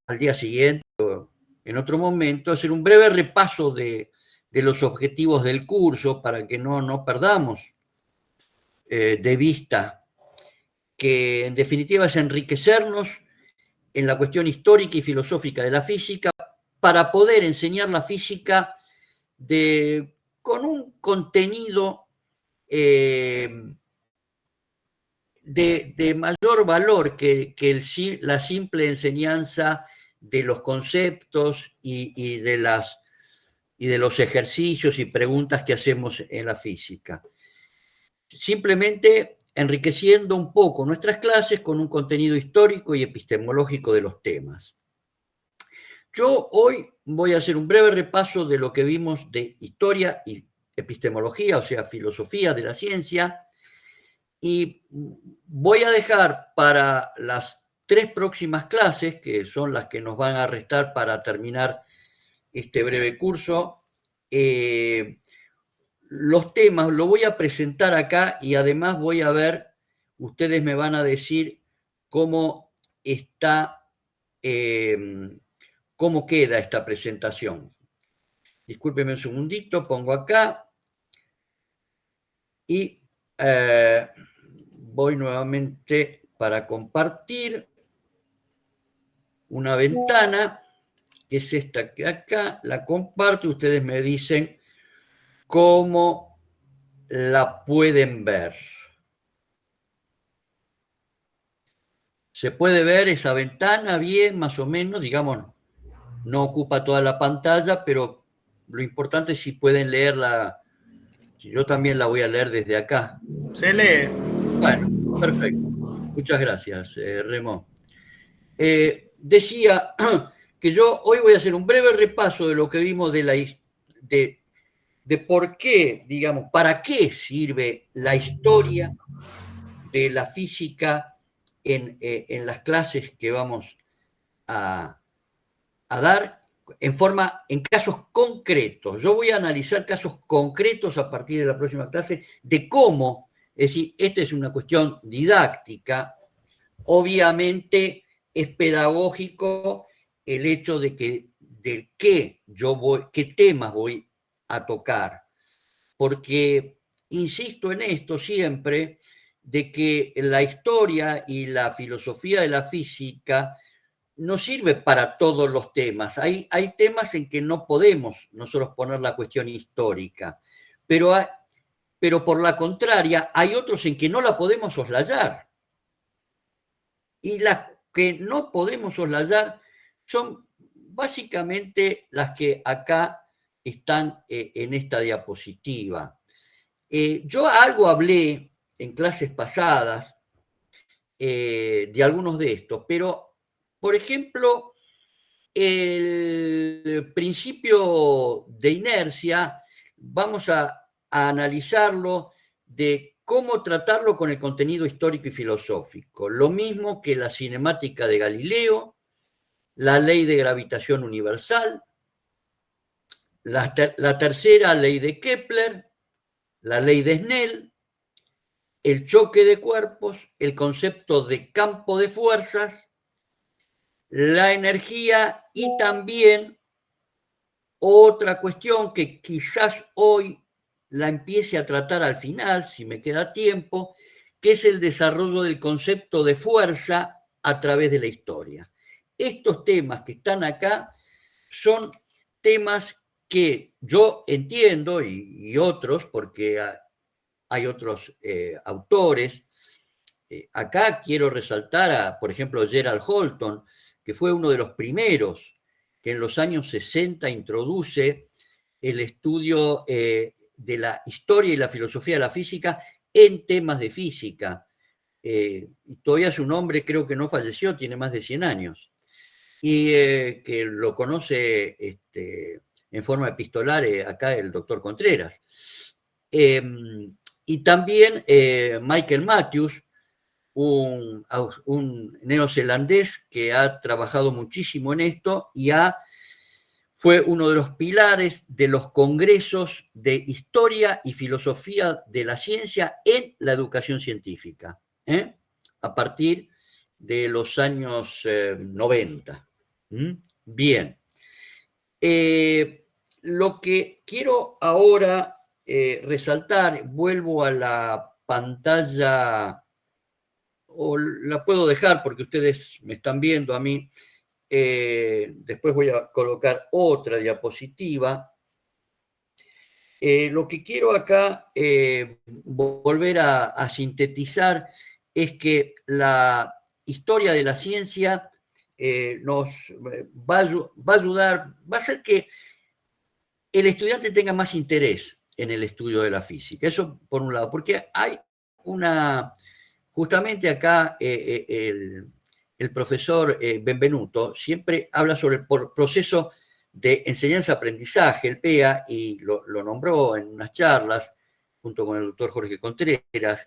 al día siguiente o en otro momento, hacer un breve repaso de los objetivos del curso para que no perdamos de vista que en definitiva es enriquecernos en la cuestión histórica y filosófica de la física para poder enseñar la física con un contenido de mayor valor que la simple enseñanza de los conceptos y de los ejercicios y preguntas que hacemos en la física. Simplemente enriqueciendo un poco nuestras clases con un contenido histórico y epistemológico de los temas. Yo hoy voy a hacer un breve repaso de lo que vimos de historia y epistemología, o sea, filosofía de la ciencia, y voy a dejar para las 3 próximas clases, que son las que nos van a restar para terminar este breve curso, los temas los voy a presentar acá y además voy a ver, ustedes me van a decir cómo está, cómo queda esta presentación. Discúlpenme un segundito, pongo acá y voy nuevamente para compartir una ventana, que es esta que acá, la comparto, ustedes me dicen cómo la pueden ver. ¿Se puede ver esa ventana bien, más o menos? Digamos, no ocupa toda la pantalla, pero lo importante es si pueden leerla. Yo también la voy a leer desde acá. Se lee. Bueno, perfecto. Muchas gracias, Remo. Decía que yo hoy voy a hacer un breve repaso de lo que vimos de por qué, digamos, para qué sirve la historia de la física en las clases que vamos a dar en casos concretos. Yo voy a analizar casos concretos a partir de la próxima clase de cómo, es decir, esta es una cuestión didáctica, obviamente es pedagógico el hecho de qué temas voy a tocar, porque insisto en esto siempre, de que la historia y la filosofía de la física no sirve para todos los temas. Hay temas en que no podemos nosotros poner la cuestión histórica, pero por la contraria, hay otros en que no la podemos soslayar. Y las que no podemos soslayar son básicamente las que acá están en esta diapositiva. Yo algo hablé en clases pasadas de algunos de estos, pero, por ejemplo, el principio de inercia, vamos a analizarlo de cómo tratarlo con el contenido histórico y filosófico. Lo mismo que la cinemática de Galileo, la ley de gravitación universal, la tercera ley de Kepler, la ley de Snell, el choque de cuerpos, el concepto de campo de fuerzas, la energía y también otra cuestión que quizás hoy la empiece a tratar al final, si me queda tiempo, que es el desarrollo del concepto de fuerza a través de la historia. Estos temas que están acá son temas que yo entiendo y otros, porque hay otros autores. Acá quiero resaltar por ejemplo, Gerald Holton, que fue uno de los primeros que en los años 60 introduce el estudio de la historia y la filosofía de la física en temas de física. Todavía su nombre creo que no falleció, tiene más de 100 años. Y que lo conoce en forma epistolar acá el doctor Contreras. Y también Michael Matthews, un neozelandés que ha trabajado muchísimo en esto y fue uno de los pilares de los congresos de historia y filosofía de la ciencia en la educación científica, a partir de los años 90. Bien. Lo que quiero ahora resaltar, vuelvo a la pantalla, o la puedo dejar porque ustedes me están viendo a mí. Después voy a colocar otra diapositiva. Lo que quiero acá volver a sintetizar es que la historia de la ciencia nos va a ayudar, va a hacer que el estudiante tenga más interés en el estudio de la física. Eso por un lado, porque hay justamente acá el profesor Benvenuto siempre habla sobre el proceso de enseñanza-aprendizaje, el PEA, y lo nombró en unas charlas junto con el doctor Jorge Contreras.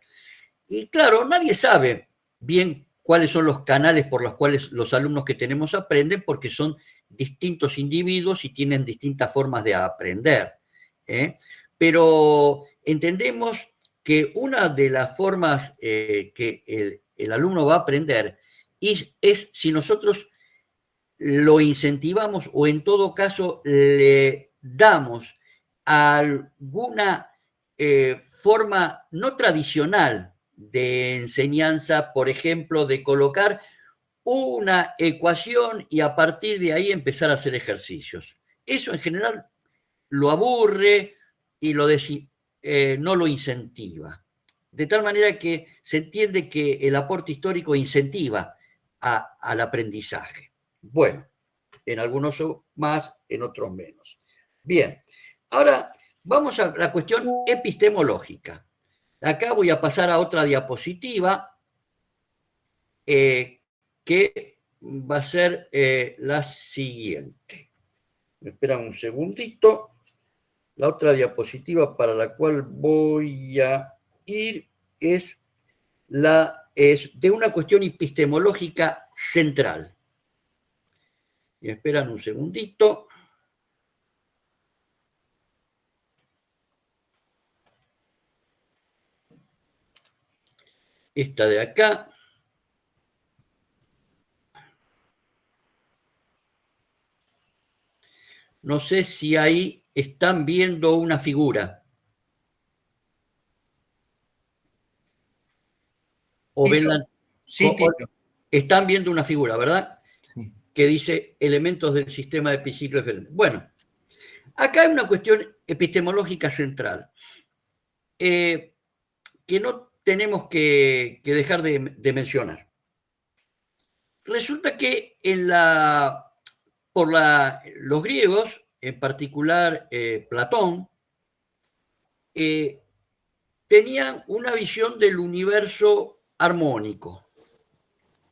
Y claro, nadie sabe bien cuáles son los canales por los cuales los alumnos que tenemos aprenden, porque son distintos individuos y tienen distintas formas de aprender. Pero entendemos que una de las formas que el alumno va a aprender es si nosotros lo incentivamos o en todo caso le damos alguna forma no tradicional de enseñanza, por ejemplo, de colocar una ecuación y a partir de ahí empezar a hacer ejercicios. Eso en general lo aburre y no lo incentiva. De tal manera que se entiende que el aporte histórico incentiva al aprendizaje. Bueno, en algunos más, en otros menos. Bien, ahora vamos a la cuestión epistemológica. Acá voy a pasar a otra diapositiva que va a ser la siguiente. Me esperan un segundito. La otra diapositiva para la cual voy a ir es de una cuestión epistemológica central. Y esperan un segundito. Esta de acá. No sé si ahí están viendo una figura. O ven la, sí, están viendo una figura, ¿verdad? Sí. Que dice elementos del sistema de epiciclo diferente. Bueno, acá hay una cuestión epistemológica central que no tenemos que dejar de mencionar. Resulta que los griegos, en particular Platón, tenían una visión del universo armónico.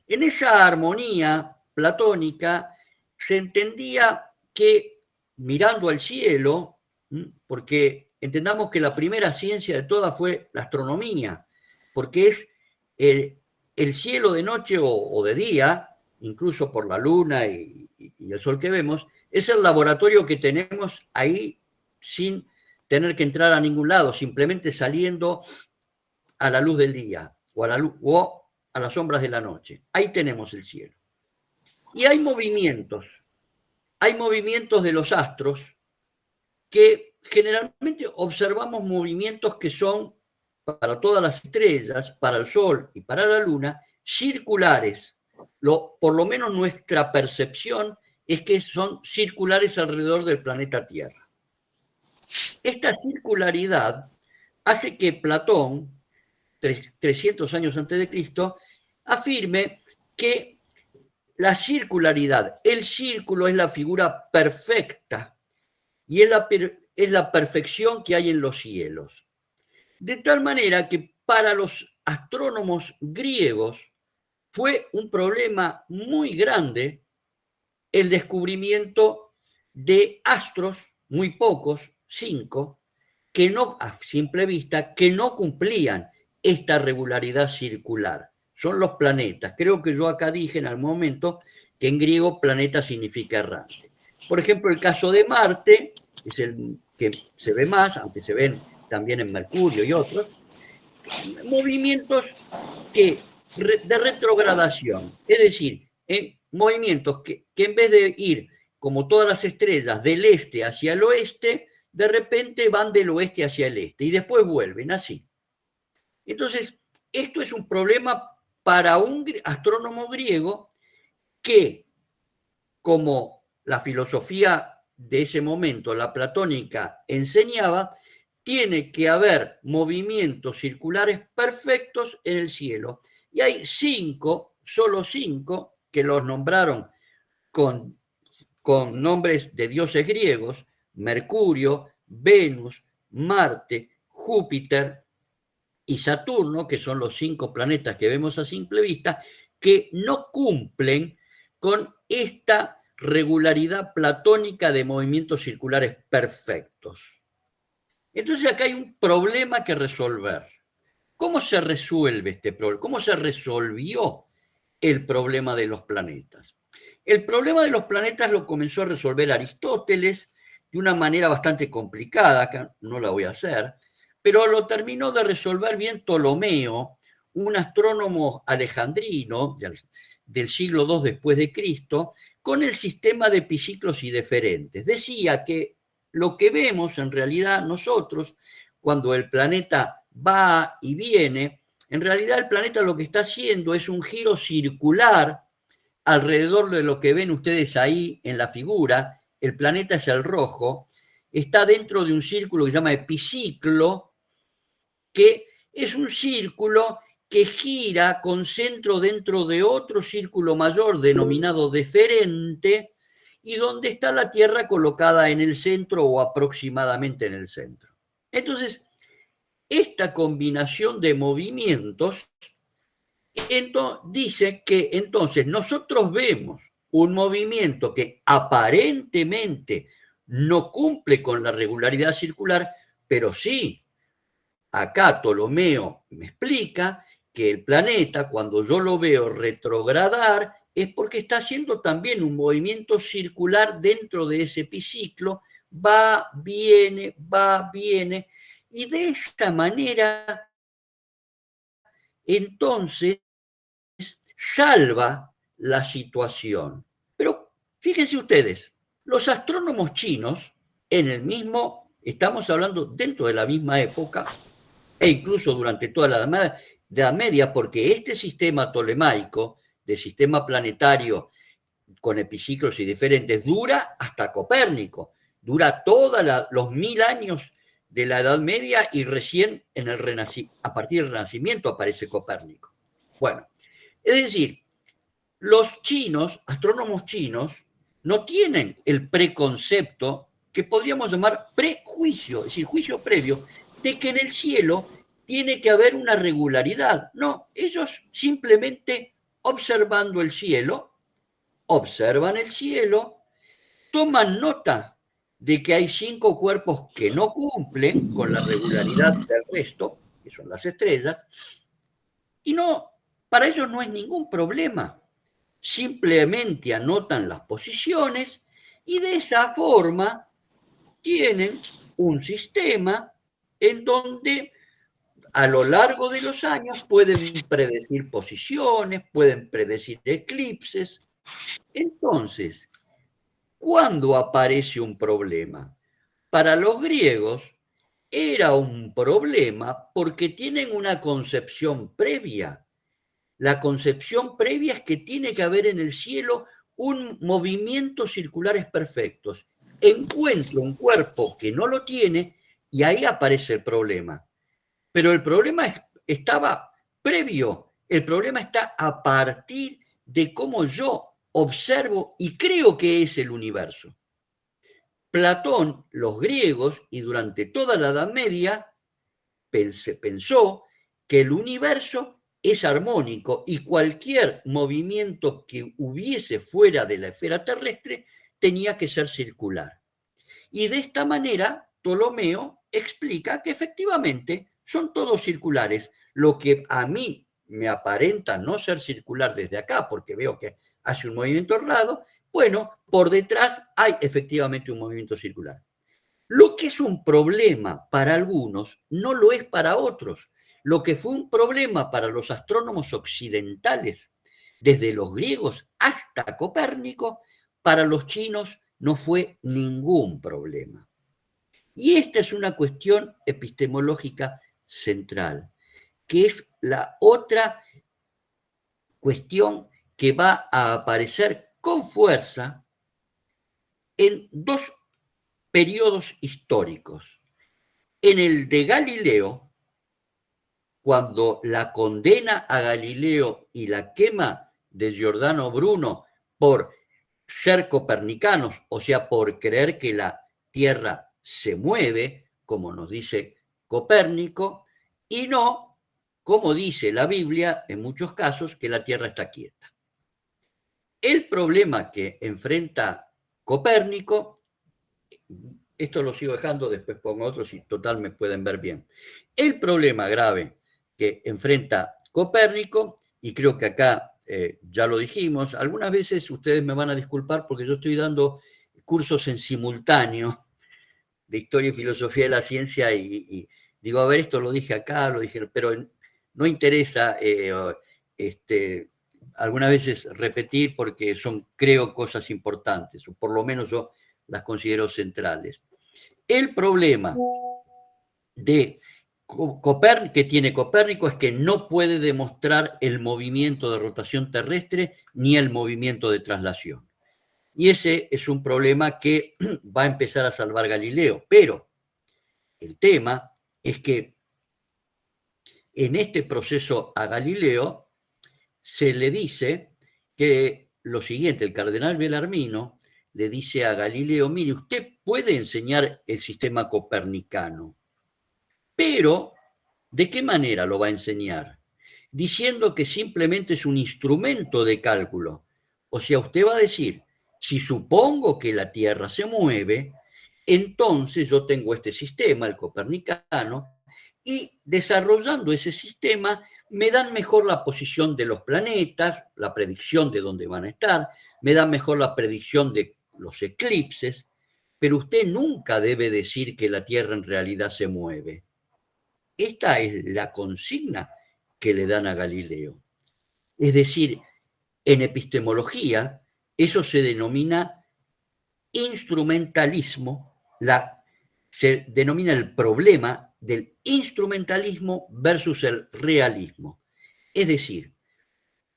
En esa armonía platónica se entendía que mirando al cielo, porque entendamos que la primera ciencia de todas fue la astronomía, porque es el cielo de noche o de día, incluso por la luna y el sol que vemos, es el laboratorio que tenemos ahí sin tener que entrar a ningún lado, simplemente saliendo a la luz del día o a las sombras de la noche. Ahí tenemos el cielo. Y hay movimientos de los astros que generalmente observamos movimientos que son, para todas las estrellas, para el Sol y para la Luna, circulares. Por lo menos nuestra percepción es que son circulares alrededor del planeta Tierra. Esta circularidad hace que Platón, 300 años antes de Cristo, afirme que la circularidad, el círculo es la figura perfecta y es la perfección que hay en los cielos. De tal manera que para los astrónomos griegos fue un problema muy grande el descubrimiento de astros, muy pocos, 5, que no, a simple vista, que no cumplían esta regularidad circular. Son los planetas. Creo que yo acá dije en algún momento que en griego planeta significa errante. Por ejemplo, el caso de Marte es el que se ve más, aunque se ven también en Mercurio y otros, movimientos que de retrogradación. Es decir, en movimientos que en vez de ir como todas las estrellas del este hacia el oeste, de repente van del oeste hacia el este y después vuelven así. Entonces, esto es un problema para un astrónomo griego que, como la filosofía de ese momento, la platónica, enseñaba, tiene que haber movimientos circulares perfectos en el cielo. Y hay solo cinco, que los nombraron con nombres de dioses griegos: Mercurio, Venus, Marte, Júpiter y Saturno, que son los 5 planetas que vemos a simple vista, que no cumplen con esta regularidad platónica de movimientos circulares perfectos. Entonces acá hay un problema que resolver. ¿Cómo se resuelve este problema? ¿Cómo se resolvió el problema de los planetas? El problema de los planetas lo comenzó a resolver Aristóteles de una manera bastante complicada, que no la voy a hacer, pero lo terminó de resolver bien Ptolomeo, un astrónomo alejandrino del siglo II después de Cristo, con el sistema de epiciclos y deferentes. Decía que lo que vemos en realidad nosotros, cuando el planeta va y viene, en realidad el planeta lo que está haciendo es un giro circular alrededor de lo que ven ustedes ahí en la figura. El planeta es el rojo, está dentro de un círculo que se llama epiciclo, que es un círculo que gira con centro dentro de otro círculo mayor denominado deferente, y donde está la Tierra colocada en el centro o aproximadamente en el centro. Entonces, esta combinación de movimientos dice que entonces nosotros vemos un movimiento que aparentemente no cumple con la regularidad circular, pero sí, acá Ptolomeo me explica que el planeta, cuando yo lo veo retrogradar, es porque está haciendo también un movimiento circular dentro de ese epiciclo, va, viene, y de esta manera, entonces, salva la situación. Pero fíjense ustedes, los astrónomos chinos, en el mismo, estamos hablando dentro de la misma época, e incluso durante toda la Edad Media, porque este sistema tolemaico, de sistema planetario con epiciclos y diferentes, dura hasta Copérnico, dura todos los 1000 años de la Edad Media, y recién a partir del Renacimiento aparece Copérnico. Bueno, es decir, los chinos, astrónomos chinos, no tienen el preconcepto que podríamos llamar prejuicio, es decir, juicio previo, de que en el cielo tiene que haber una regularidad. No, ellos simplemente observando el cielo, observan el cielo, toman nota de que hay 5 cuerpos que no cumplen con la regularidad del resto, que son las estrellas, y no, para ellos no es ningún problema. Simplemente anotan las posiciones y de esa forma tienen un sistema en donde a lo largo de los años pueden predecir posiciones, pueden predecir eclipses. Entonces, ¿cuándo aparece un problema? Para los griegos era un problema porque tienen una concepción previa. La concepción previa es que tiene que haber en el cielo un movimiento circulares perfectos. Encuentro un cuerpo que no lo tiene y ahí aparece el problema. Pero el problema estaba previo, el problema está a partir de cómo yo observo y creo que es el universo. Platón, los griegos y durante toda la Edad Media pensó que el universo es armónico y cualquier movimiento que hubiese fuera de la esfera terrestre tenía que ser circular. Y de esta manera, Ptolomeo explica que efectivamente son todos circulares. Lo que a mí me aparenta no ser circular desde acá, porque veo que hace un movimiento errado, bueno, por detrás hay efectivamente un movimiento circular. Lo que es un problema para algunos no lo es para otros. lo que fue un problema para los astrónomos occidentales, desde los griegos hasta Copérnico, para los chinos no fue ningún problema. Y esta es una cuestión epistemológica central, que es la otra cuestión que va a aparecer con fuerza en dos periodos históricos. En el de Galileo, cuando la condena a Galileo y la quema de Giordano Bruno por ser copernicanos, o sea, por creer que la Tierra se mueve, como nos dice Copérnico, y no, como dice la Biblia en muchos casos, que la Tierra está quieta. El problema que enfrenta Copérnico, esto lo sigo dejando, después pongo otros y total me pueden ver bien. El problema grave que enfrenta Copérnico, y creo que acá ya lo dijimos, algunas veces ustedes me van a disculpar porque yo estoy dando cursos en simultáneo de historia y filosofía de la ciencia y digo, a ver, esto lo dije acá, lo dije, pero no interesa algunas veces repetir porque son, creo, cosas importantes, o por lo menos yo las considero centrales. El problema de que tiene Copérnico es que no puede demostrar el movimiento de rotación terrestre ni el movimiento de traslación. Y ese es un problema que va a empezar a salvar Galileo. Pero el tema es que en este proceso a Galileo se le dice que lo siguiente, el cardenal Bellarmino le dice a Galileo, mire, usted puede enseñar el sistema copernicano, pero ¿de qué manera lo va a enseñar? Diciendo que simplemente es un instrumento de cálculo. O sea, usted va a decir, si supongo que la Tierra se mueve, entonces yo tengo este sistema, el copernicano, y desarrollando ese sistema me dan mejor la posición de los planetas, la predicción de dónde van a estar, me dan mejor la predicción de los eclipses, pero usted nunca debe decir que la Tierra en realidad se mueve. Esta es la consigna que le dan a Galileo. Es decir, en epistemología eso se denomina instrumentalismo, se denomina el problema del instrumentalismo versus el realismo. Es decir,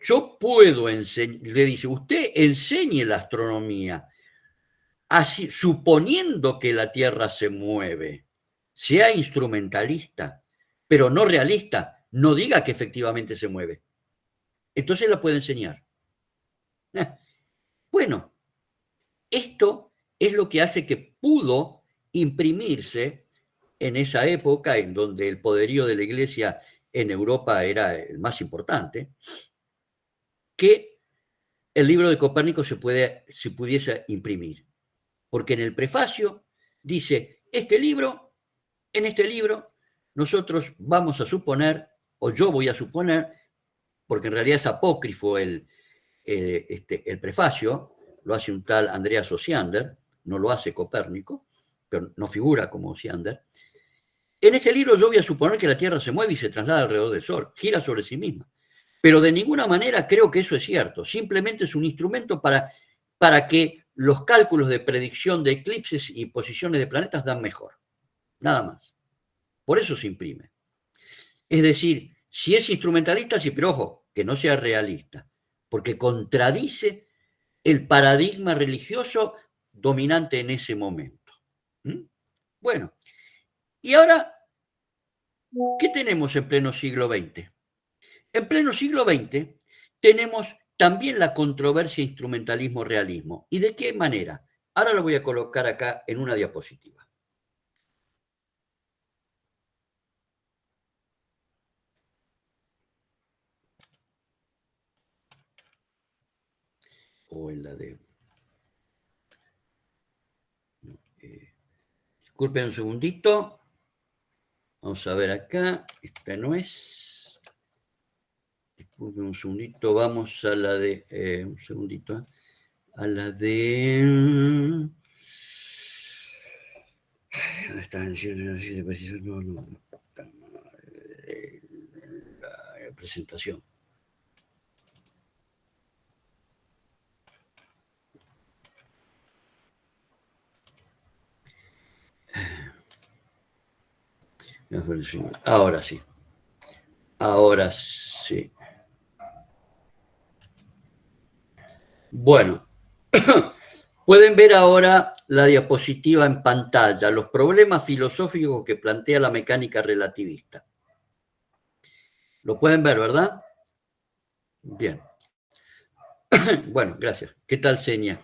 yo puedo enseñar, le dice, usted enseñe la astronomía, así, suponiendo que la Tierra se mueve, sea instrumentalista, pero no realista, no diga que efectivamente se mueve. Entonces la puede enseñar. Bueno, esto es lo que hace que pudo imprimirse en esa época en donde el poderío de la Iglesia en Europa era el más importante, que el libro de Copérnico se pudiese imprimir. Porque en el prefacio dice, en este libro, nosotros vamos a suponer, o yo voy a suponer, porque en realidad es apócrifo el prefacio, lo hace un tal Andreas Osiander, no lo hace Copérnico, pero no figura como Osiander. En este libro yo voy a suponer que la Tierra se mueve y se traslada alrededor del Sol, gira sobre sí misma. Pero de ninguna manera creo que eso es cierto. Simplemente es un instrumento para que los cálculos de predicción de eclipses y posiciones de planetas dan mejor. Nada más. Por eso se imprime. Es decir, si es instrumentalista, sí, pero ojo, que no sea realista, porque contradice el paradigma religioso dominante en ese momento. ¿Mm? Bueno, y ahora, ¿qué tenemos en pleno siglo XX? En pleno siglo XX tenemos también la controversia instrumentalismo-realismo. ¿Y de qué manera? Ahora lo voy a colocar acá en una diapositiva. O en la de... disculpen un segundito. Vamos a ver acá. Esta no es. Disculpen un segundito. Vamos a la de... un segundito. A la de... ¿Dónde está? No, no. presentación. Ahora sí. Ahora sí. Bueno, pueden ver ahora la diapositiva en pantalla, los problemas filosóficos que plantea la mecánica relativista. Lo pueden ver, ¿verdad? Bien. Bueno, gracias. ¿Qué tal, Seña?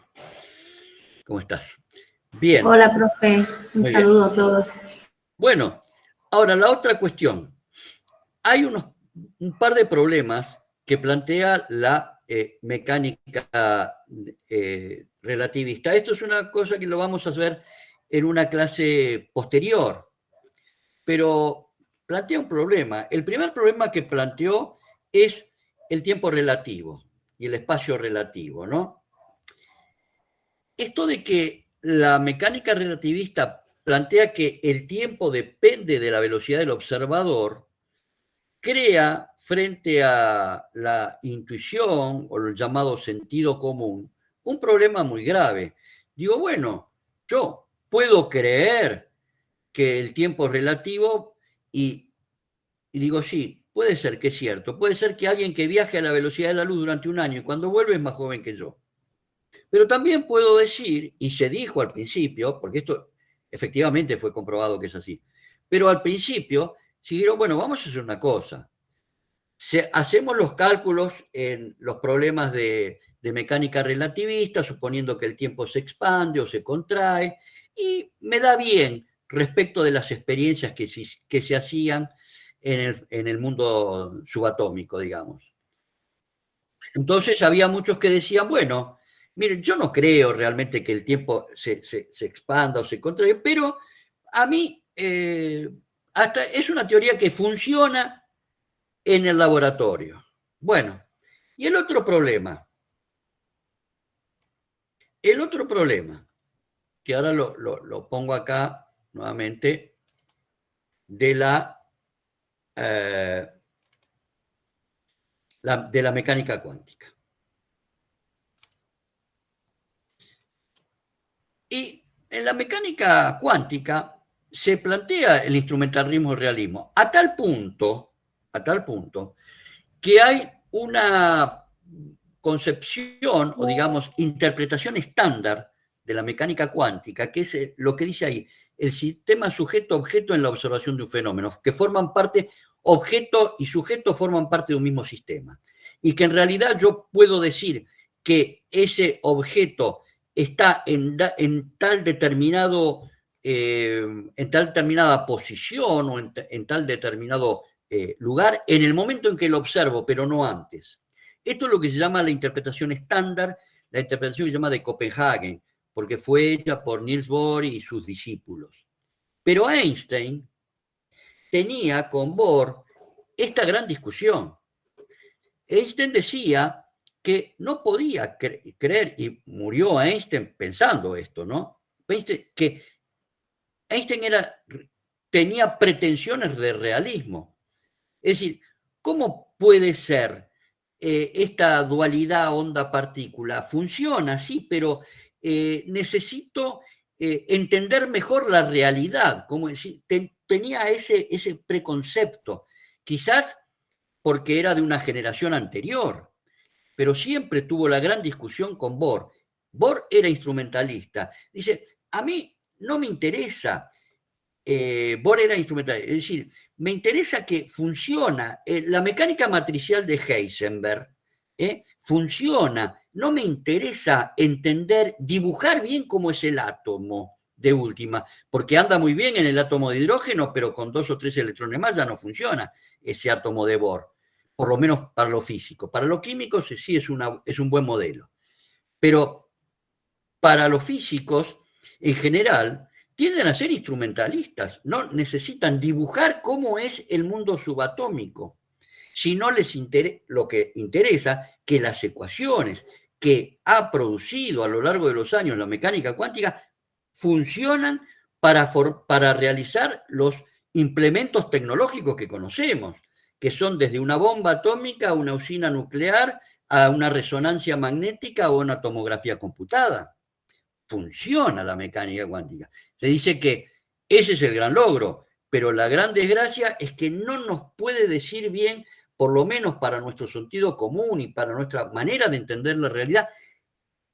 ¿Cómo estás? Bien. Hola, profe. Un saludo a todos. Bueno, ahora la otra cuestión. Hay un par de problemas que plantea la mecánica relativista. Esto es una cosa que lo vamos a ver en una clase posterior, pero plantea un problema. El primer problema que planteó es el tiempo relativo y el espacio relativo, ¿no? Esto de que la mecánica relativista plantea que el tiempo depende de la velocidad del observador, crea frente a la intuición o el llamado sentido común un problema muy grave. Digo, bueno, yo puedo creer que el tiempo es relativo y digo, sí, puede ser que es cierto. Puede ser que alguien que viaje a la velocidad de la luz durante un año y cuando vuelve es más joven que yo. Pero también puedo decir, y se dijo al principio, porque esto efectivamente fue comprobado que es así, pero al principio siguieron, bueno, vamos a hacer una cosa. Hacemos los cálculos en los problemas de mecánica relativista, suponiendo que el tiempo se expande o se contrae, y me da bien respecto de las experiencias que se hacían en el mundo subatómico, digamos. Entonces había muchos que decían, bueno, miren, yo no creo realmente que el tiempo se expanda o se contrae, pero a mí hasta es una teoría que funciona en el laboratorio. Bueno, y el otro problema, que ahora lo pongo acá nuevamente, de de la mecánica cuántica. Y en la mecánica cuántica se plantea el instrumentalismo y realismo a tal punto que hay una concepción o digamos interpretación estándar de la mecánica cuántica, que es lo que dice ahí, el sistema sujeto-objeto en la observación de un fenómeno, que forman parte, objeto y sujeto forman parte de un mismo sistema. Y que en realidad yo puedo decir que ese objeto está en tal determinado, en tal determinada posición o en tal determinado lugar en el momento en que lo observo, pero no antes. Esto es lo que se llama la interpretación estándar, la interpretación que se llama de Copenhague, porque fue hecha por Niels Bohr y sus discípulos. Pero Einstein tenía con Bohr esta gran discusión. Einstein decía que no podía creer, y murió Einstein pensando esto, ¿no? Que Einstein tenía pretensiones de realismo. Es decir, ¿cómo puede ser esta dualidad onda-partícula? Funciona, sí, pero necesito entender mejor la realidad. Como decir, tenía ese preconcepto, quizás porque era de una generación anterior, pero siempre tuvo la gran discusión con Bohr. Bohr era instrumentalista. Dice, a mí no me interesa. Bohr era instrumentalista. Es decir, me interesa que funciona. La mecánica matricial de Heisenberg funciona. No me interesa entender, dibujar bien cómo es el átomo de última, porque anda muy bien en el átomo de hidrógeno, pero con 2 o 3 electrones más ya no funciona ese átomo de Bohr, por lo menos para lo físico. Para lo químico sí es un buen modelo. Pero para los físicos, en general, tienden a ser instrumentalistas, no necesitan dibujar cómo es el mundo subatómico. Si no les interesa, lo que interesa, que las ecuaciones que ha producido a lo largo de los años la mecánica cuántica funcionan para realizar los implementos tecnológicos que conocemos, que son desde una bomba atómica a una usina nuclear, a una resonancia magnética o una tomografía computada. Funciona la mecánica cuántica. Se dice que ese es el gran logro, pero la gran desgracia es que no nos puede decir bien, por lo menos para nuestro sentido común y para nuestra manera de entender la realidad,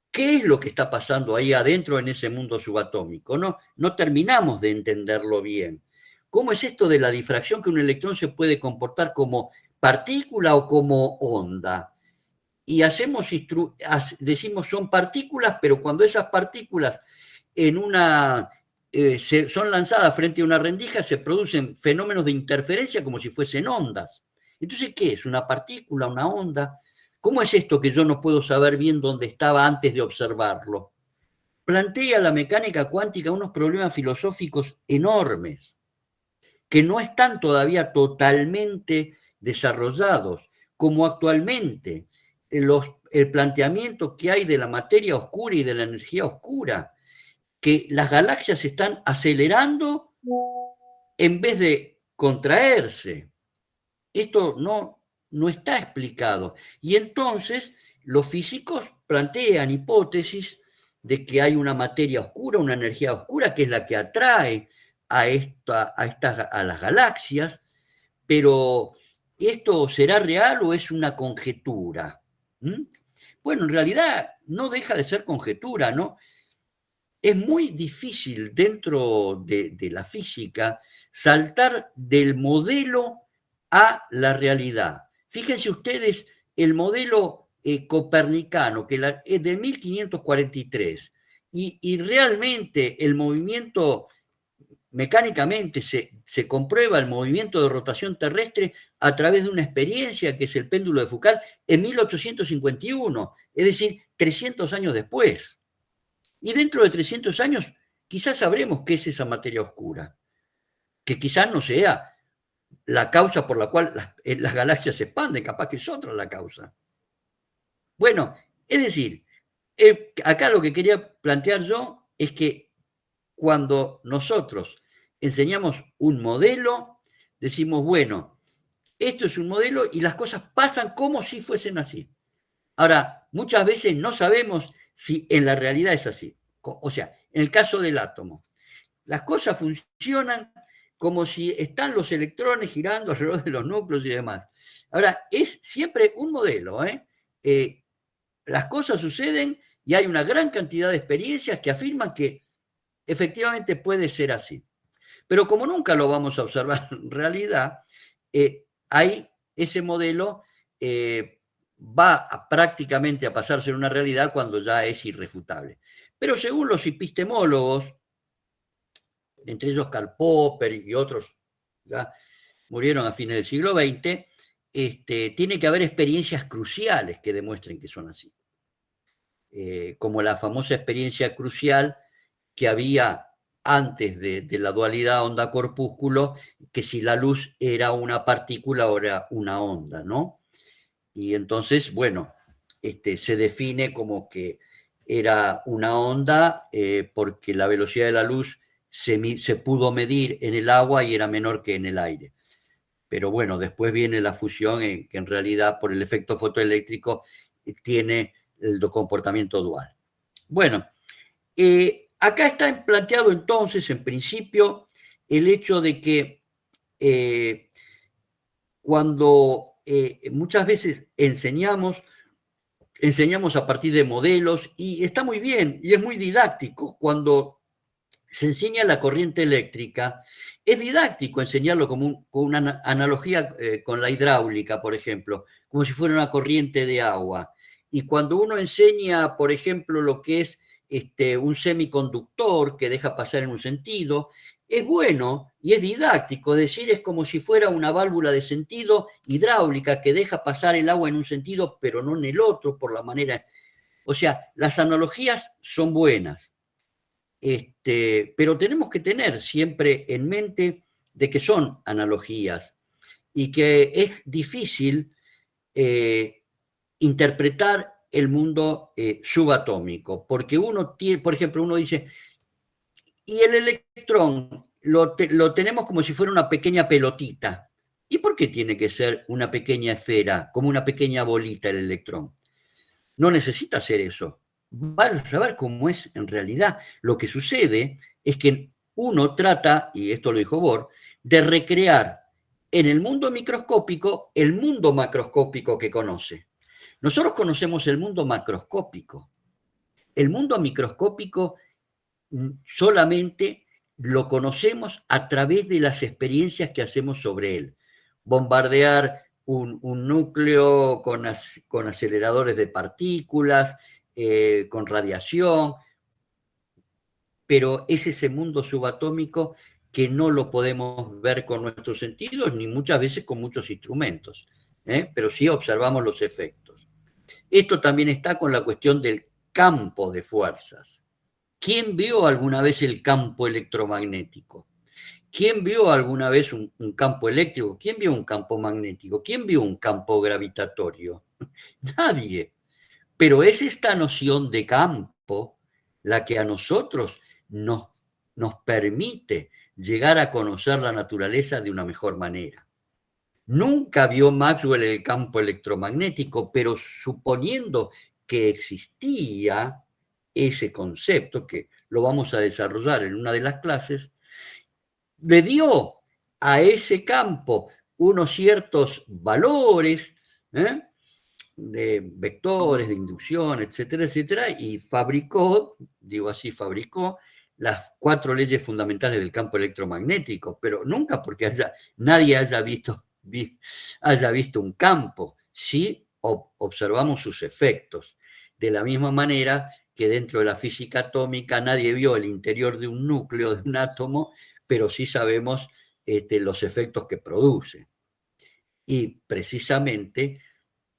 qué es lo que está pasando ahí adentro en ese mundo subatómico. No terminamos de entenderlo bien. ¿Cómo es esto de la difracción, que un electrón se puede comportar como partícula o como onda? Y decimos son partículas, pero cuando esas partículas son lanzadas frente a una rendija, se producen fenómenos de interferencia como si fuesen ondas. Entonces, ¿qué es? ¿Una partícula, una onda? ¿Cómo es esto que yo no puedo saber bien dónde estaba antes de observarlo? Plantea la mecánica cuántica unos problemas filosóficos enormes, que no están todavía totalmente desarrollados, como actualmente el planteamiento que hay de la materia oscura y de la energía oscura, que las galaxias se están acelerando en vez de contraerse. Esto no está explicado. Y entonces los físicos plantean hipótesis de que hay una materia oscura, una energía oscura, que es la que atrae a las galaxias, pero ¿esto será real o es una conjetura? ¿Mm? Bueno, en realidad no deja de ser conjetura, ¿no? Es muy difícil dentro de la física saltar del modelo a la realidad. Fíjense ustedes el modelo copernicano, que es de 1543, y realmente el movimiento, mecánicamente se comprueba el movimiento de rotación terrestre a través de una experiencia que es el péndulo de Foucault en 1851, es decir, 300 años después. Y dentro de 300 años quizás sabremos qué es esa materia oscura, que quizás no sea la causa por la cual las galaxias se expanden, capaz que es otra la causa. Bueno, es decir, acá lo que quería plantear yo es que cuando nosotros enseñamos un modelo, decimos, bueno, esto es un modelo y las cosas pasan como si fuesen así. Ahora, muchas veces no sabemos si en la realidad es así. O sea, en el caso del átomo, las cosas funcionan como si están los electrones girando alrededor de los núcleos y demás. Ahora, es siempre un modelo, ¿eh? Las cosas suceden y hay una gran cantidad de experiencias que afirman que efectivamente puede ser así. Pero como nunca lo vamos a observar en realidad, ahí ese modelo prácticamente a pasarse en una realidad cuando ya es irrefutable. Pero según los epistemólogos, entre ellos Karl Popper y otros ya murieron a fines del siglo XX, tiene que haber experiencias cruciales que demuestren que son así. Como la famosa experiencia crucial que había antes de la dualidad onda-corpúsculo, que si la luz era una partícula o era una onda, ¿no? Y entonces, bueno, se define como que era una onda porque la velocidad de la luz se pudo medir en el agua y era menor que en el aire. Pero bueno, después viene la fusión, que en realidad por el efecto fotoeléctrico tiene el comportamiento dual. Bueno, acá está planteado entonces, en principio, el hecho de que cuando muchas veces enseñamos a partir de modelos, y está muy bien, y es muy didáctico cuando se enseña la corriente eléctrica, es didáctico enseñarlo con una analogía con la hidráulica, por ejemplo, como si fuera una corriente de agua. Y cuando uno enseña, por ejemplo, lo que es un semiconductor que deja pasar en un sentido, es bueno y es didáctico, es decir, es como si fuera una válvula de sentido hidráulica que deja pasar el agua en un sentido, pero no en el otro, por la manera. O sea, las analogías son buenas. Pero tenemos que tener siempre en mente de que son analogías y que es difícil interpretar el mundo subatómico, porque uno tiene, por ejemplo, uno dice, y el electrón lo tenemos como si fuera una pequeña pelotita, ¿Y por qué tiene que ser una pequeña esfera, como una pequeña bolita el electrón? No necesita ser eso. Vas a saber cómo es en realidad. Lo que sucede es que uno trata, y esto lo dijo Bohr, de recrear en el mundo microscópico el mundo macroscópico que conoce. Nosotros conocemos el mundo macroscópico. El mundo microscópico solamente lo conocemos a través de las experiencias que hacemos sobre él. Bombardear un núcleo con aceleradores de partículas, con radiación, pero es ese mundo subatómico que no lo podemos ver con nuestros sentidos, ni muchas veces con muchos instrumentos, pero sí observamos los efectos. Esto también está con la cuestión del campo de fuerzas. ¿Quién vio alguna vez el campo electromagnético? ¿Quién vio alguna vez un campo eléctrico? ¿Quién vio un campo magnético? ¿Quién vio un campo gravitatorio? Nadie. Pero es esta noción de campo la que a nosotros nos permite llegar a conocer la naturaleza de una mejor manera. Nunca vio Maxwell el campo electromagnético, pero suponiendo que existía ese concepto, que lo vamos a desarrollar en una de las clases, le dio a ese campo unos ciertos valores, de vectores, de inducción, etcétera, etcétera, y fabricó, digo así, fabricó las 4 leyes fundamentales del campo electromagnético, pero nunca porque nadie haya visto un campo, sí observamos sus efectos. De la misma manera que dentro de la física atómica nadie vio el interior de un núcleo, de un átomo, pero sí sabemos los efectos que produce. Y precisamente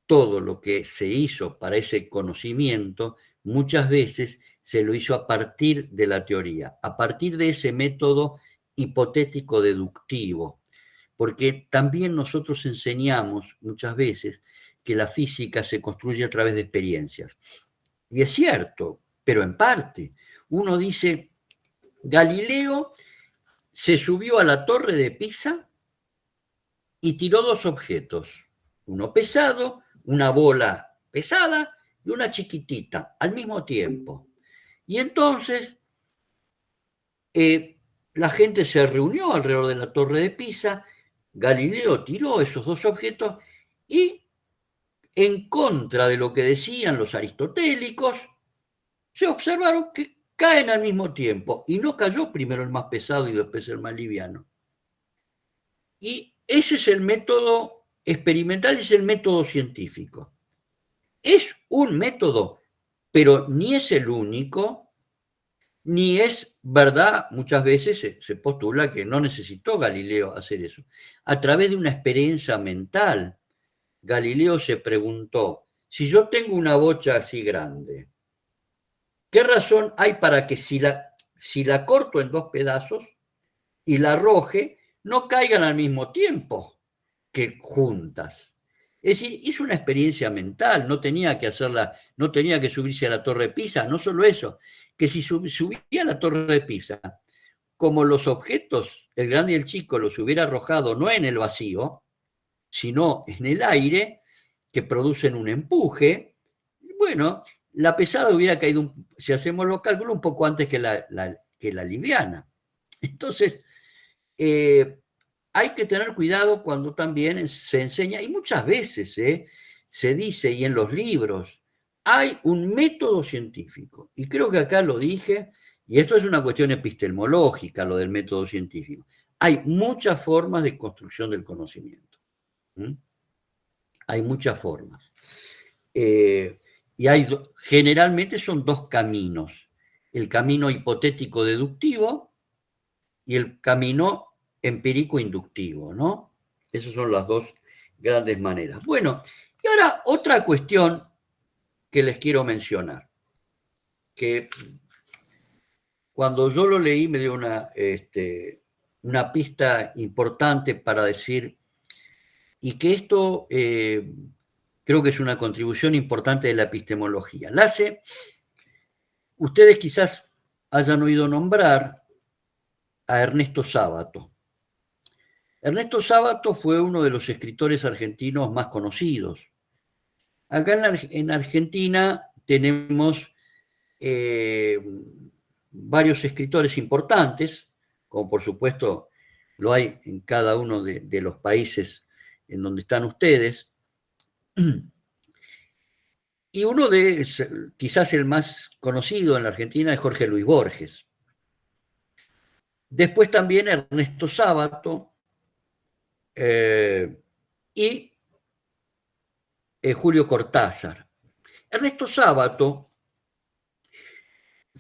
todo lo que se hizo para ese conocimiento, muchas veces se lo hizo a partir de la teoría, a partir de ese método hipotético deductivo, porque también nosotros enseñamos muchas veces que la física se construye a través de experiencias. Y es cierto, pero en parte. Uno dice, Galileo se subió a la torre de Pisa y tiró 2 objetos, uno pesado, una bola pesada y una chiquitita al mismo tiempo. Y entonces la gente se reunió alrededor de la torre de Pisa, Galileo tiró esos 2 objetos y, en contra de lo que decían los aristotélicos, se observaron que caen al mismo tiempo y no cayó primero el más pesado y después el más liviano. Y ese es el método experimental, es el método científico. Es un método, pero ni es el único, ni es verdad. Muchas veces se postula que no necesitó Galileo hacer eso. A través de una experiencia mental, Galileo se preguntó, si yo tengo una bocha así grande, ¿qué razón hay para que si la corto en 2 pedazos y la arroje, no caigan al mismo tiempo que juntas? Es decir, hizo una experiencia mental, no tenía que hacerla, no tenía que subirse a la Torre de Pisa, no solo eso, que si subía a la Torre de Pisa, como los objetos, el grande y el chico, los hubiera arrojado no en el vacío, sino en el aire, que producen un empuje, bueno, la pesada hubiera caído, si hacemos los cálculos, un poco antes que la liviana. Entonces, hay que tener cuidado cuando también se enseña, y muchas veces se dice, y en los libros, hay un método científico. Y creo que acá lo dije, y esto es una cuestión epistemológica, lo del método científico. Hay muchas formas de construcción del conocimiento. Hay muchas formas. Y generalmente son 2 caminos. El camino hipotético deductivo y el camino empírico-inductivo, ¿no? Esas son las 2 grandes maneras. Bueno, y ahora otra cuestión que les quiero mencionar, que cuando yo lo leí me dio una pista importante para decir, y que esto creo que es una contribución importante de la epistemología. Ustedes quizás hayan oído nombrar a Ernesto Sábato. Ernesto Sábato fue uno de los escritores argentinos más conocidos. Acá en Argentina tenemos varios escritores importantes, como por supuesto lo hay en cada uno de los países en donde están ustedes. Y uno de, quizás el más conocido en la Argentina, es Jorge Luis Borges. Después también Ernesto Sábato y Julio Cortázar. Ernesto Sábato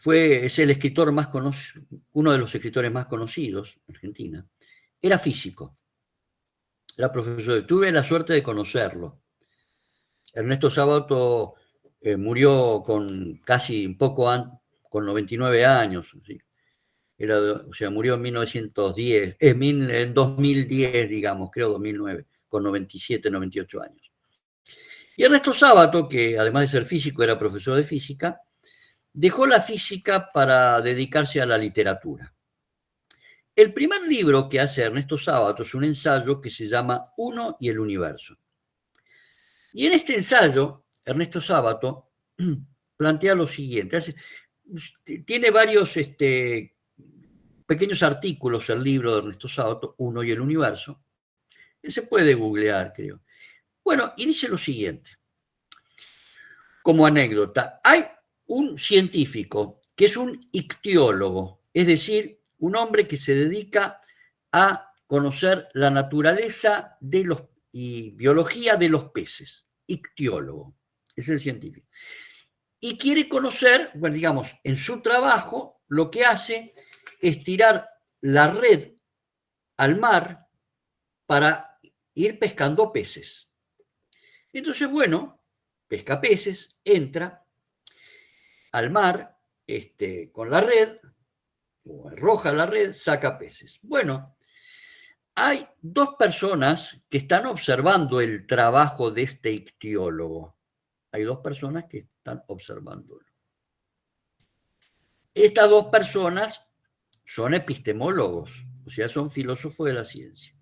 es el escritor más conocido, uno de los escritores más conocidos en Argentina. Era físico, era profesor. Tuve la suerte de conocerlo. Ernesto Sábato murió con casi un poco antes, con 99 años. ¿Sí? O sea, murió en 1910, en 2010, digamos, creo 2009, con 97, 98 años. Y Ernesto Sábato, que además de ser físico, era profesor de física, dejó la física para dedicarse a la literatura. El primer libro que hace Ernesto Sábato es un ensayo que se llama Uno y el Universo. Y en este ensayo, Ernesto Sábato plantea lo siguiente. Tiene varios pequeños artículos el libro de Ernesto Sábato, Uno y el Universo. Se puede googlear, creo. Bueno, y dice lo siguiente. Como anécdota, hay un científico que es un ictiólogo, es decir, un hombre que se dedica a conocer la naturaleza y biología de los peces. Ictiólogo, es el científico. Y quiere conocer, bueno, digamos, en su trabajo lo que hace es tirar la red al mar para ir pescando peces. Entonces, bueno, pesca peces, entra al mar con la red, o arroja la red, saca peces. Bueno, hay dos personas que están observando el trabajo de este ictiólogo. Hay dos personas que están observándolo. Estas dos personas son epistemólogos, o sea, son filósofos de la ciencia.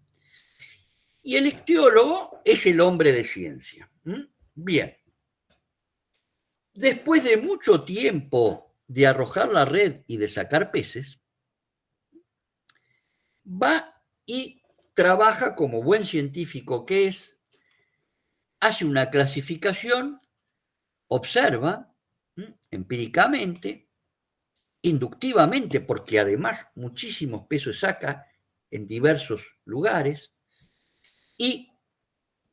Y el ictiólogo es el hombre de ciencia. Bien. Después de mucho tiempo de arrojar la red y de sacar peces, va y trabaja como buen científico que es, hace una clasificación, observa empíricamente, inductivamente, porque además muchísimos peces saca en diversos lugares, y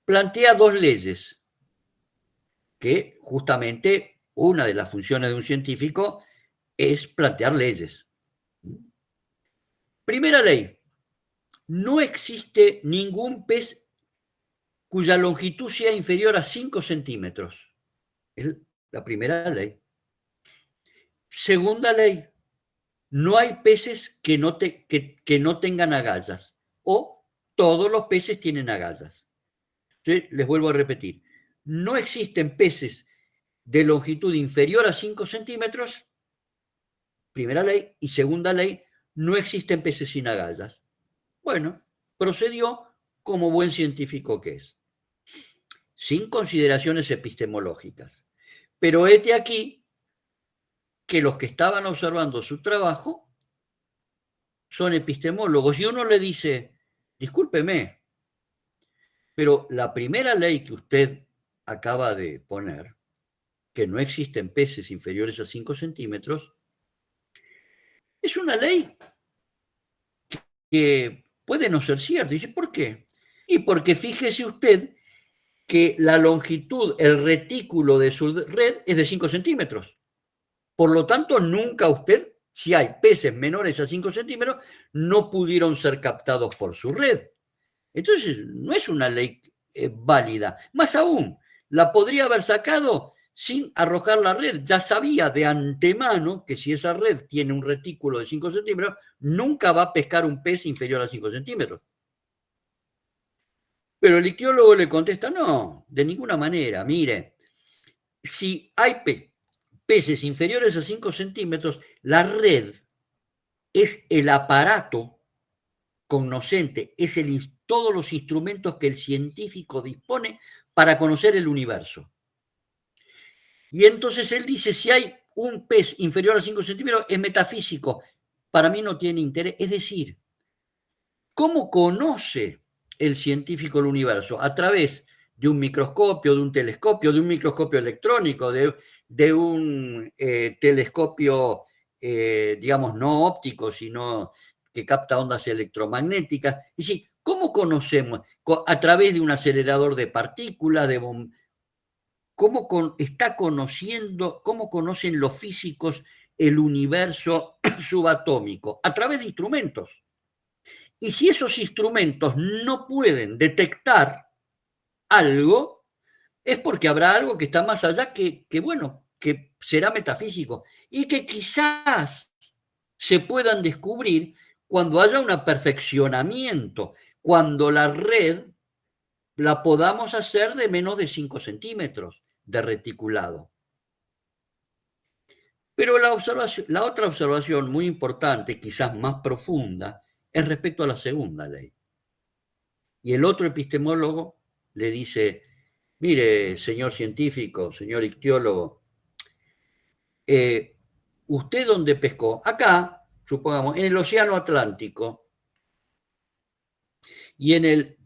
plantea dos leyes, que justamente una de las funciones de un científico es plantear leyes. Primera ley, no existe ningún pez cuya longitud sea inferior a 5 centímetros. Es la primera ley. Segunda ley, no hay peces que no tengan agallas, o todos los peces tienen agallas. Entonces, les vuelvo a repetir, no existen peces de longitud inferior a 5 centímetros, primera ley, y segunda ley, no existen peces sin agallas. Bueno, procedió como buen científico que es, sin consideraciones epistemológicas. Pero hete aquí que los que estaban observando su trabajo son epistemólogos, y uno le dice, discúlpeme, pero la primera ley que usted acaba de poner, que no existen peces inferiores a 5 centímetros, es una ley que puede no ser cierta. Dice, ¿por qué? Y porque fíjese usted que la longitud, el retículo de su red es de 5 centímetros. Por lo tanto, nunca usted, si hay peces menores a 5 centímetros, no pudieron ser captados por su red. Entonces, no es una ley válida. Más aún, la podría haber sacado sin arrojar la red. Ya sabía de antemano que si esa red tiene un retículo de 5 centímetros, nunca va a pescar un pez inferior a 5 centímetros. Pero el ictiólogo le contesta, no, de ninguna manera. Mire, si hay peces inferiores a 5 centímetros, la red es el aparato cognoscente, es el todos los instrumentos que el científico dispone para conocer el universo. Y entonces él dice, si hay un pez inferior a 5 centímetros, es metafísico. Para mí no tiene interés. Es decir, ¿cómo conoce el científico el universo? A través de un microscopio, de un telescopio, de un microscopio electrónico, de un telescopio, digamos, no óptico, sino que capta ondas electromagnéticas. Y sí, ¿cómo conocemos? A través de un acelerador de partículas, ¿cómo está conociendo, cómo conocen los físicos el universo subatómico? A través de instrumentos. Y si esos instrumentos no pueden detectar algo, es porque habrá algo que está más allá bueno, que será metafísico y que quizás se puedan descubrir cuando haya un perfeccionamiento, cuando la red la podamos hacer de menos de 5 centímetros de reticulado. Pero la otra observación muy importante, quizás más profunda, es respecto a la segunda ley. Y el otro epistemólogo le dice, mire, señor científico, señor ictiólogo, ¿usted dónde pescó? Acá, supongamos, en el Océano Atlántico. Y en el,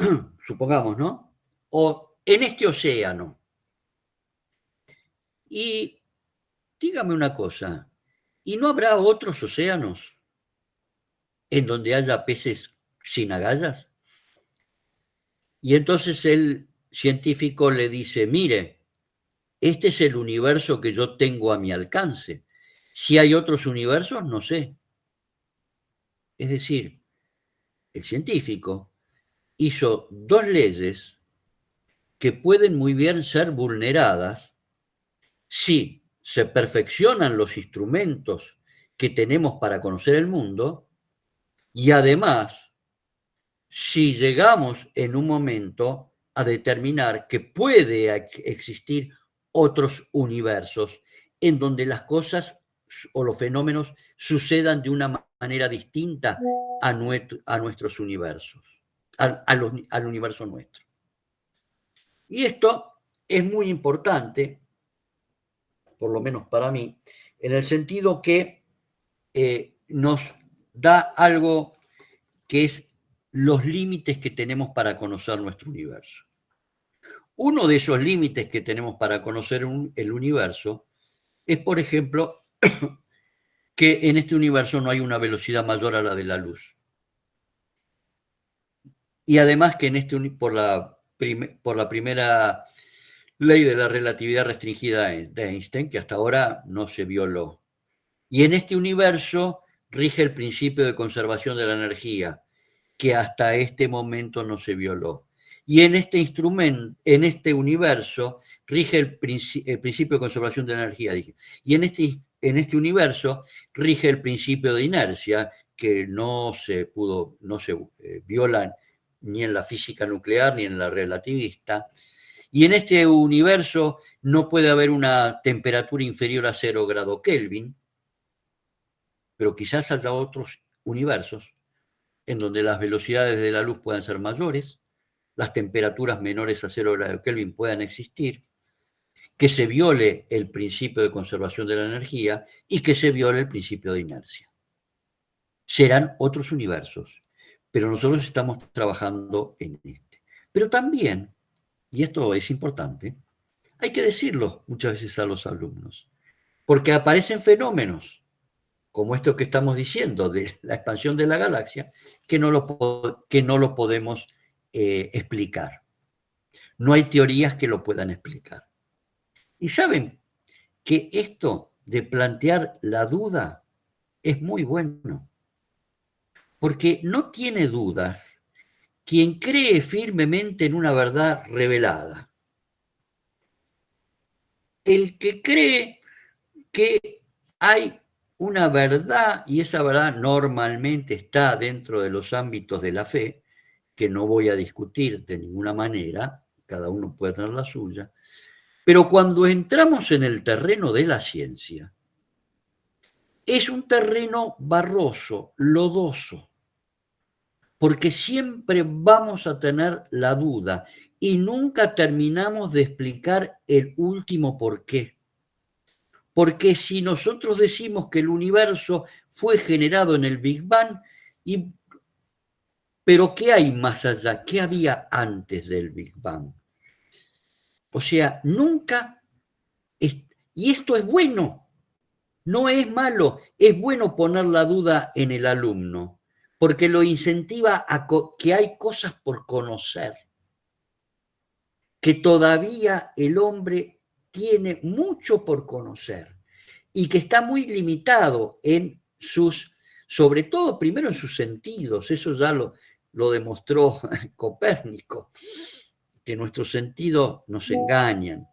supongamos, ¿no? O en este océano. Y dígame una cosa, ¿y no habrá otros océanos en donde haya peces sin agallas? Y entonces el científico le dice, mire, este es el universo que yo tengo a mi alcance. Si hay otros universos, no sé. Es decir, el científico hizo dos leyes que pueden muy bien ser vulneradas si se perfeccionan los instrumentos que tenemos para conocer el mundo y además si llegamos en un momento a determinar que puede existir otros universos en donde las cosas o los fenómenos sucedan de una manera distinta a nuestros universos, al universo nuestro. Y esto es muy importante, por lo menos para mí, en el sentido que nos da algo que es los límites que tenemos para conocer nuestro universo. Uno de esos límites que tenemos para conocer el universo es, por ejemplo, que en este universo no hay una velocidad mayor a la de la luz. Y además que por la primera ley de la relatividad restringida de Einstein, que hasta ahora no se violó. Y en este universo rige el principio de conservación de la energía, que hasta este momento no se violó. Y en este universo, rige el principio de conservación de la energía, dije. Y en este universo, rige el principio de inercia, que no se viola ni en la física nuclear ni en la relativista. Y en este universo no puede haber una temperatura inferior a 0 grado Kelvin, pero quizás haya otros universos en donde las velocidades de la luz puedan ser mayores, las temperaturas menores a 0 grados Kelvin puedan existir, que se viole el principio de conservación de la energía y que se viole el principio de inercia. Serán otros universos, pero nosotros estamos trabajando en este. Pero también, y esto es importante, hay que decirlo muchas veces a los alumnos, porque aparecen fenómenos como esto que estamos diciendo de la expansión de la galaxia, que no lo podemos explicar. No hay teorías que lo puedan explicar. Y saben que esto de plantear la duda es muy bueno, porque no tiene dudas quien cree firmemente en una verdad revelada. El que cree que hay una verdad, y esa verdad normalmente está dentro de los ámbitos de la fe, que no voy a discutir de ninguna manera, cada uno puede tener la suya, pero cuando entramos en el terreno de la ciencia, es un terreno barroso, lodoso, porque siempre vamos a tener la duda y nunca terminamos de explicar el último por qué. Porque si nosotros decimos que el universo fue generado en el Big Bang, pero ¿qué hay más allá? ¿Qué había antes del Big Bang? O sea, nunca, y esto es bueno, no es malo, es bueno poner la duda en el alumno, porque lo incentiva a que hay cosas por conocer, que todavía el hombre tiene mucho por conocer y que está muy limitado en sus, sobre todo primero en sus sentidos, eso ya lo demostró Copérnico, que nuestros sentidos nos engañan.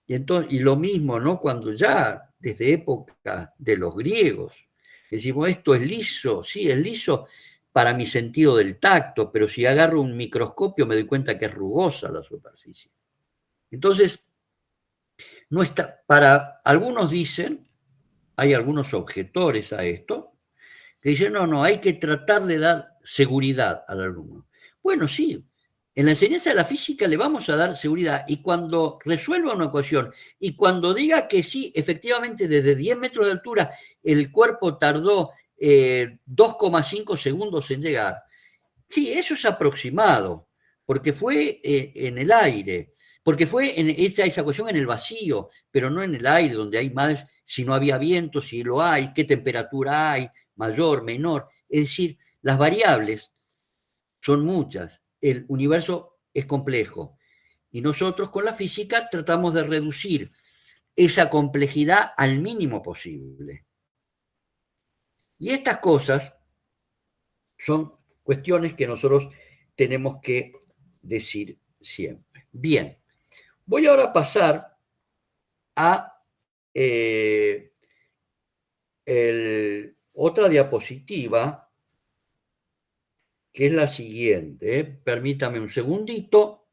Y lo mismo, ¿no? Cuando ya desde época de los griegos decimos esto es liso, sí, es liso para mi sentido del tacto, pero si agarro un microscopio me doy cuenta que es rugosa la superficie. Entonces, no está, para algunos dicen, hay algunos objetores a esto, que dicen, no, hay que tratar de dar seguridad al alumno. Bueno, sí, en la enseñanza de la física le vamos a dar seguridad y cuando resuelva una ecuación y cuando diga que sí, efectivamente desde 10 metros de altura el cuerpo tardó 2,5 segundos en llegar, sí, eso es aproximado, porque fue en el aire, porque fue hecha esa ecuación en el vacío, pero no en el aire, donde hay más, si no había viento, si lo hay, qué temperatura hay, mayor, menor. Es decir, las variables son muchas, el universo es complejo, y nosotros con la física tratamos de reducir esa complejidad al mínimo posible. Y estas cosas son cuestiones que nosotros tenemos que decir siempre. Bien, voy ahora a pasar a otra diapositiva, que es la siguiente. Permítame un segundito.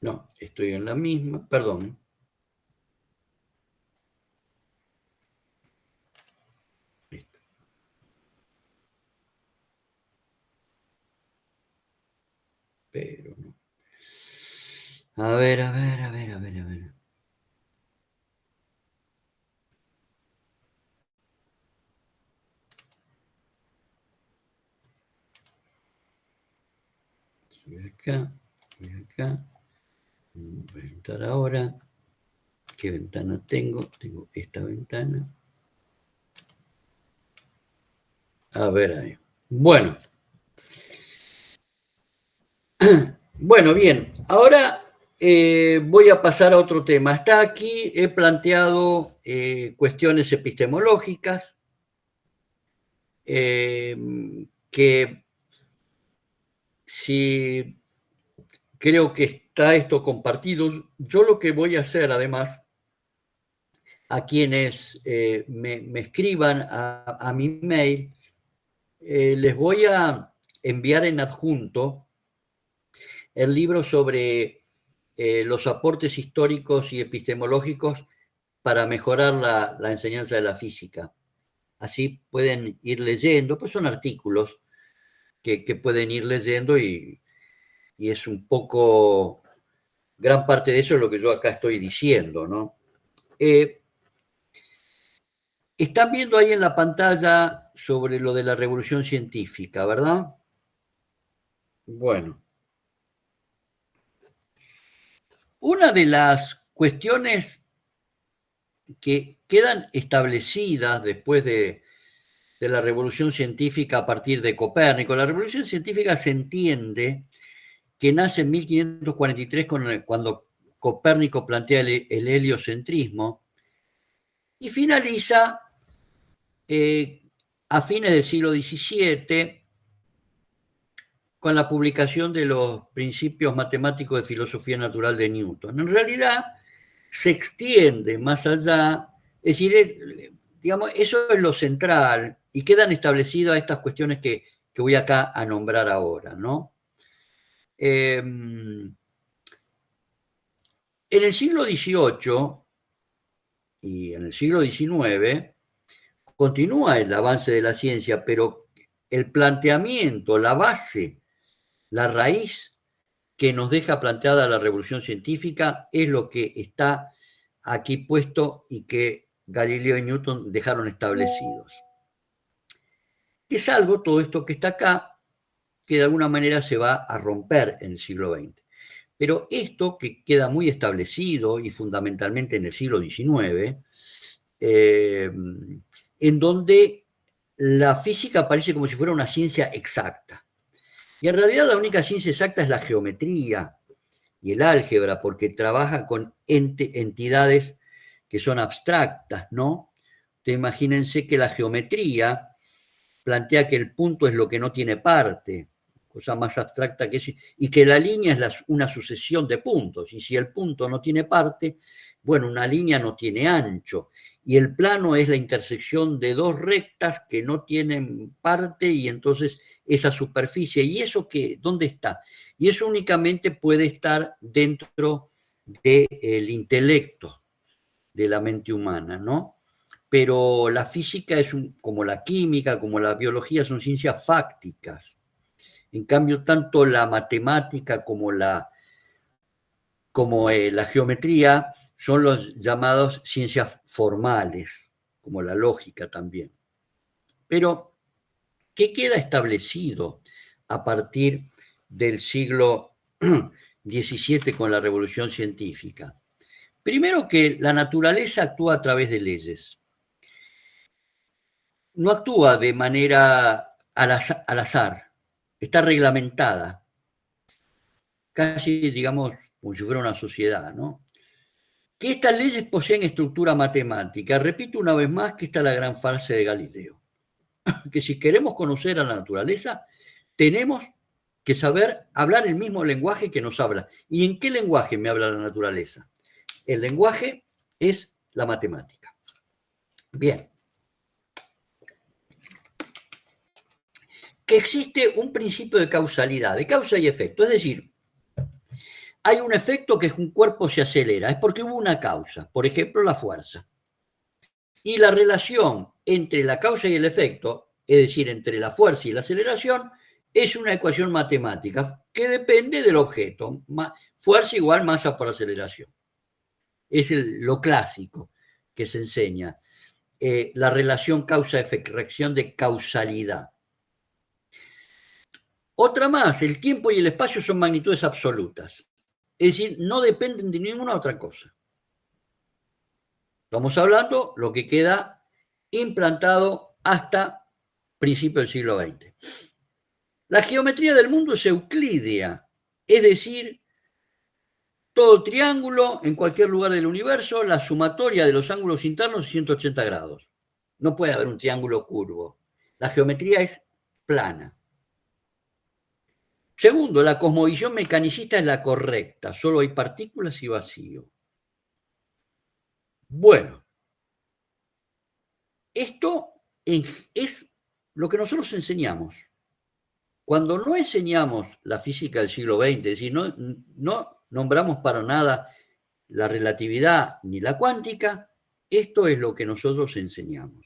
No, estoy en la misma, perdón. Listo. Pero no. A ver. Voy acá. Voy a entrar ahora. ¿Qué ventana tengo? Tengo esta ventana. A ver ahí. Bueno. Bueno, bien. Ahora voy a pasar a otro tema. Hasta aquí he planteado cuestiones epistemológicas que si creo que está esto compartido, yo lo que voy a hacer además a quienes me escriban a mi mail, les voy a enviar en adjunto el libro sobre los aportes históricos y epistemológicos para mejorar la enseñanza de la física. Así pueden ir leyendo, pues son artículos que pueden ir leyendo y es un poco, gran parte de eso es lo que yo acá estoy diciendo, ¿no? Están viendo ahí en la pantalla sobre lo de la revolución científica, ¿verdad? Bueno. Una de las cuestiones que quedan establecidas después de la revolución científica a partir de Copérnico, la revolución científica se entiende que nace en 1543 cuando Copérnico plantea el heliocentrismo y finaliza a fines del siglo XVII con la publicación de los principios matemáticos de filosofía natural de Newton. En realidad se extiende más allá, es decir, digamos, eso es lo central y quedan establecidas estas cuestiones que que voy acá a nombrar ahora, ¿no? En el siglo XVIII y en el siglo XIX continúa el avance de la ciencia, pero el planteamiento, la base, la raíz que nos deja planteada la revolución científica es lo que está aquí puesto y que Galileo y Newton dejaron establecidos. Es algo, todo esto que está acá, que de alguna manera se va a romper en el siglo XX. Pero esto que queda muy establecido y fundamentalmente en el siglo XIX, en donde la física aparece como si fuera una ciencia exacta. Y en realidad la única ciencia exacta es la geometría y el álgebra, porque trabaja con entidades que son abstractas, ¿no? Entonces, imagínense que la geometría plantea que el punto es lo que no tiene parte, cosa más abstracta que eso, y que la línea es una sucesión de puntos, y si el punto no tiene parte, bueno, una línea no tiene ancho, y el plano es la intersección de dos rectas que no tienen parte, y entonces esa superficie, ¿y eso qué? ¿Dónde está? Y eso únicamente puede estar dentro del intelecto de la mente humana, ¿no? Pero la física es como la química, como la biología, son ciencias fácticas. En cambio, tanto la matemática como la geometría son los llamados ciencias formales, como la lógica también. Pero, ¿qué queda establecido a partir del siglo XVII con la revolución científica? Primero, que la naturaleza actúa a través de leyes. No actúa de manera al azar, está reglamentada, casi, digamos, como si fuera una sociedad, ¿no? Que estas leyes poseen estructura matemática. Repito una vez más que esta es la gran frase de Galileo, que si queremos conocer a la naturaleza, tenemos que saber hablar el mismo lenguaje que nos habla. ¿Y en qué lenguaje me habla la naturaleza? El lenguaje es la matemática. Bien. Que existe un principio de causalidad, de causa y efecto. Es decir, hay un efecto que es que un cuerpo se acelera, es porque hubo una causa, por ejemplo, la fuerza. Y la relación entre la causa y el efecto, es decir, entre la fuerza y la aceleración, es una ecuación matemática que depende del objeto. Fuerza igual masa por aceleración. Es lo clásico que se enseña. La relación causa-efecto, reacción de causalidad. Otra más, el tiempo y el espacio son magnitudes absolutas. Es decir, no dependen de ninguna otra cosa. Estamos hablando lo que queda implantado hasta principios del siglo XX. La geometría del mundo es euclídea, es decir, todo triángulo en cualquier lugar del universo, la sumatoria de los ángulos internos es 180 grados. No puede haber un triángulo curvo. La geometría es plana. Segundo, la cosmovisión mecanicista es la correcta, solo hay partículas y vacío. Bueno, esto es lo que nosotros enseñamos. Cuando no enseñamos la física del siglo XX, es decir, no nombramos para nada la relatividad ni la cuántica, esto es lo que nosotros enseñamos.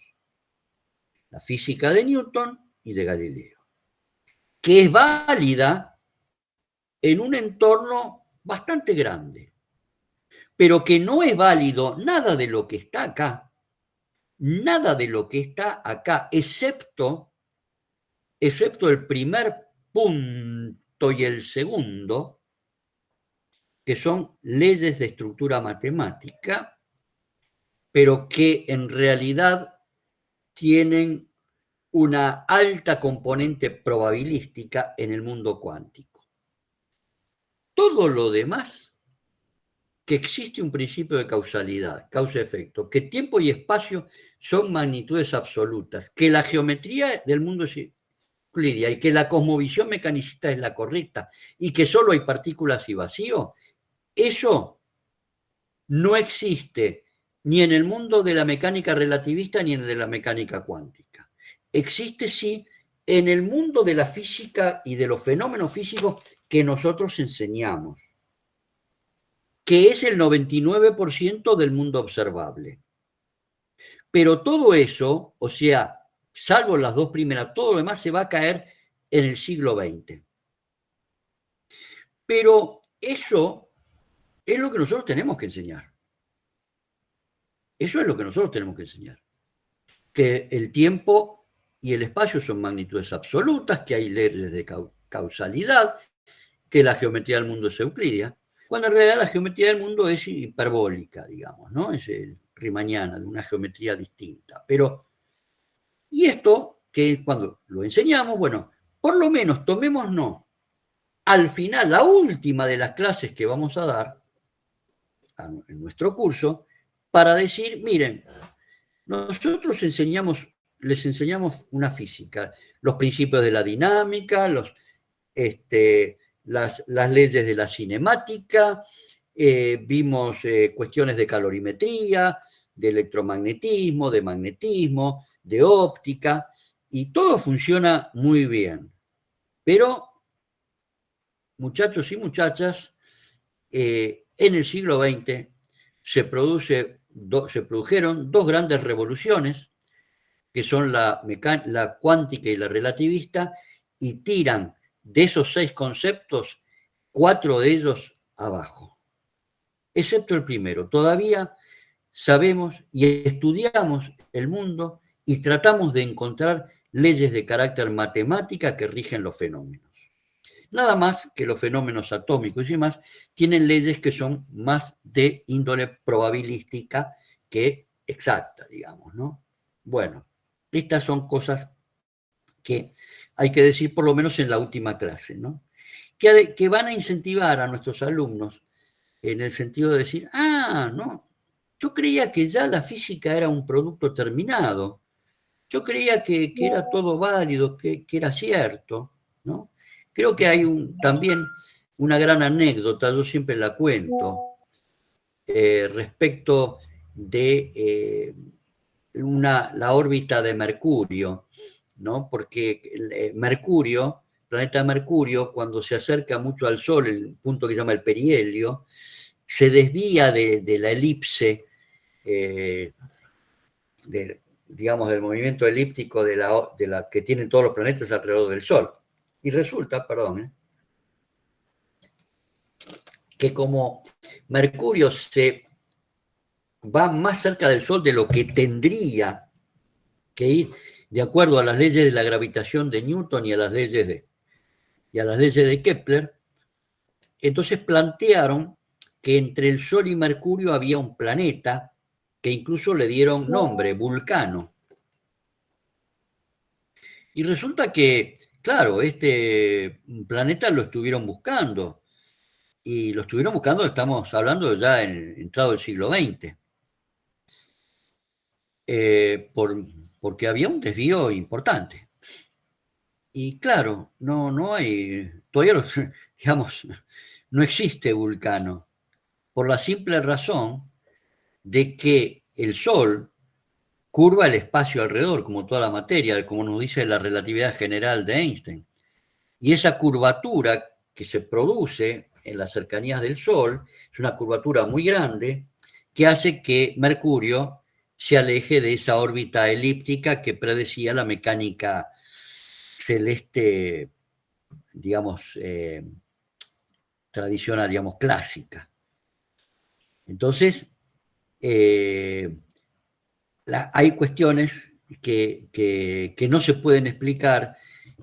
La física de Newton y de Galileo, que es válida en un entorno bastante grande, pero que no es válido nada de lo que está acá, nada de lo que está acá, excepto el primer punto y el segundo, que son leyes de estructura matemática, pero que en realidad tienen una alta componente probabilística en el mundo cuántico. Todo lo demás, que existe un principio de causalidad, causa-efecto, que tiempo y espacio son magnitudes absolutas, que la geometría del mundo es euclídea y que la cosmovisión mecanicista es la correcta y que solo hay partículas y vacío, eso no existe ni en el mundo de la mecánica relativista ni en el de la mecánica cuántica. Existe, sí, en el mundo de la física y de los fenómenos físicos que nosotros enseñamos, que es el 99% del mundo observable. Pero todo eso, o sea, salvo las dos primeras, todo lo demás se va a caer en el siglo XX. Pero eso es lo que nosotros tenemos que enseñar. Eso es lo que nosotros tenemos que enseñar. Que el tiempo y el espacio son magnitudes absolutas, que hay leyes de causalidad, que la geometría del mundo es euclídea, cuando en realidad la geometría del mundo es hiperbólica, digamos, ¿no? Es el riemanniana, de una geometría distinta. Pero, y esto, que cuando lo enseñamos, bueno, por lo menos tomémonos al final, la última de las clases que vamos a dar en nuestro curso, para decir, miren, nosotros les enseñamos una física, los principios de la dinámica, las leyes de la cinemática, vimos cuestiones de calorimetría, de electromagnetismo, de magnetismo, de óptica, y todo funciona muy bien. Pero, muchachos y muchachas, en el siglo XX se produjeron dos grandes revoluciones, que son la cuántica y la relativista, y tiran de esos 6 conceptos, 4 de ellos abajo. Excepto el primero. Todavía sabemos y estudiamos el mundo y tratamos de encontrar leyes de carácter matemática que rigen los fenómenos. Nada más que los fenómenos atómicos y demás tienen leyes que son más de índole probabilística que exacta, digamos, ¿no? Bueno, estas son cosas que hay que decir por lo menos en la última clase, ¿no? Que van a incentivar a nuestros alumnos en el sentido de decir, no, yo creía que ya la física era un producto terminado, yo creía que era todo válido, que era cierto, ¿no? Creo que hay también una gran anécdota, yo siempre la cuento, respecto de la órbita de Mercurio, ¿no? Porque Mercurio, el planeta Mercurio, cuando se acerca mucho al Sol, el punto que se llama el perihelio, se desvía de la elipse, digamos, del movimiento elíptico de la que tienen todos los planetas alrededor del Sol. Y resulta, que como Mercurio se va más cerca del Sol de lo que tendría que ir, de acuerdo a las leyes de la gravitación de Newton y a las leyes de Kepler, entonces plantearon que entre el Sol y Mercurio había un planeta que incluso le dieron nombre, Vulcano. Y resulta que, claro, este planeta lo estuvieron buscando. Y lo estuvieron buscando, estamos hablando ya entrado el siglo XX. Porque había un desvío importante. Y claro, no hay, todavía, digamos, no existe Vulcano, por la simple razón de que el Sol curva el espacio alrededor, como toda la materia, como nos dice la relatividad general de Einstein. Y esa curvatura que se produce en las cercanías del Sol es una curvatura muy grande que hace que Mercurio se aleje de esa órbita elíptica que predecía la mecánica celeste, digamos, tradicional, digamos, clásica. Entonces, hay cuestiones que no se pueden explicar,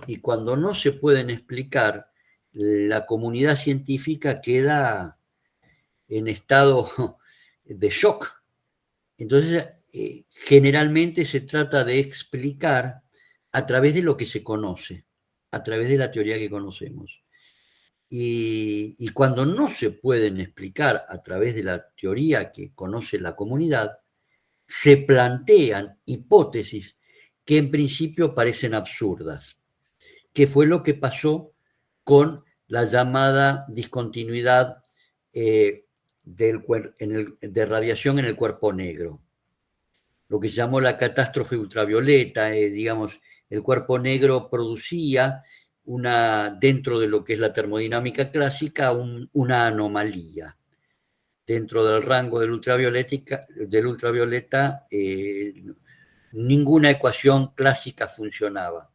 y cuando no se pueden explicar, la comunidad científica queda en estado de shock. Entonces, generalmente se trata de explicar a través de lo que se conoce, a través de la teoría que conocemos. Y cuando no se pueden explicar a través de la teoría que conoce la comunidad, se plantean hipótesis que en principio parecen absurdas, que fue lo que pasó con la llamada discontinuidad de radiación en el cuerpo negro, lo que se llamó la catástrofe ultravioleta, digamos, el cuerpo negro producía dentro de lo que es la termodinámica clásica, una anomalía. Dentro del rango del ultravioleta, ninguna ecuación clásica funcionaba.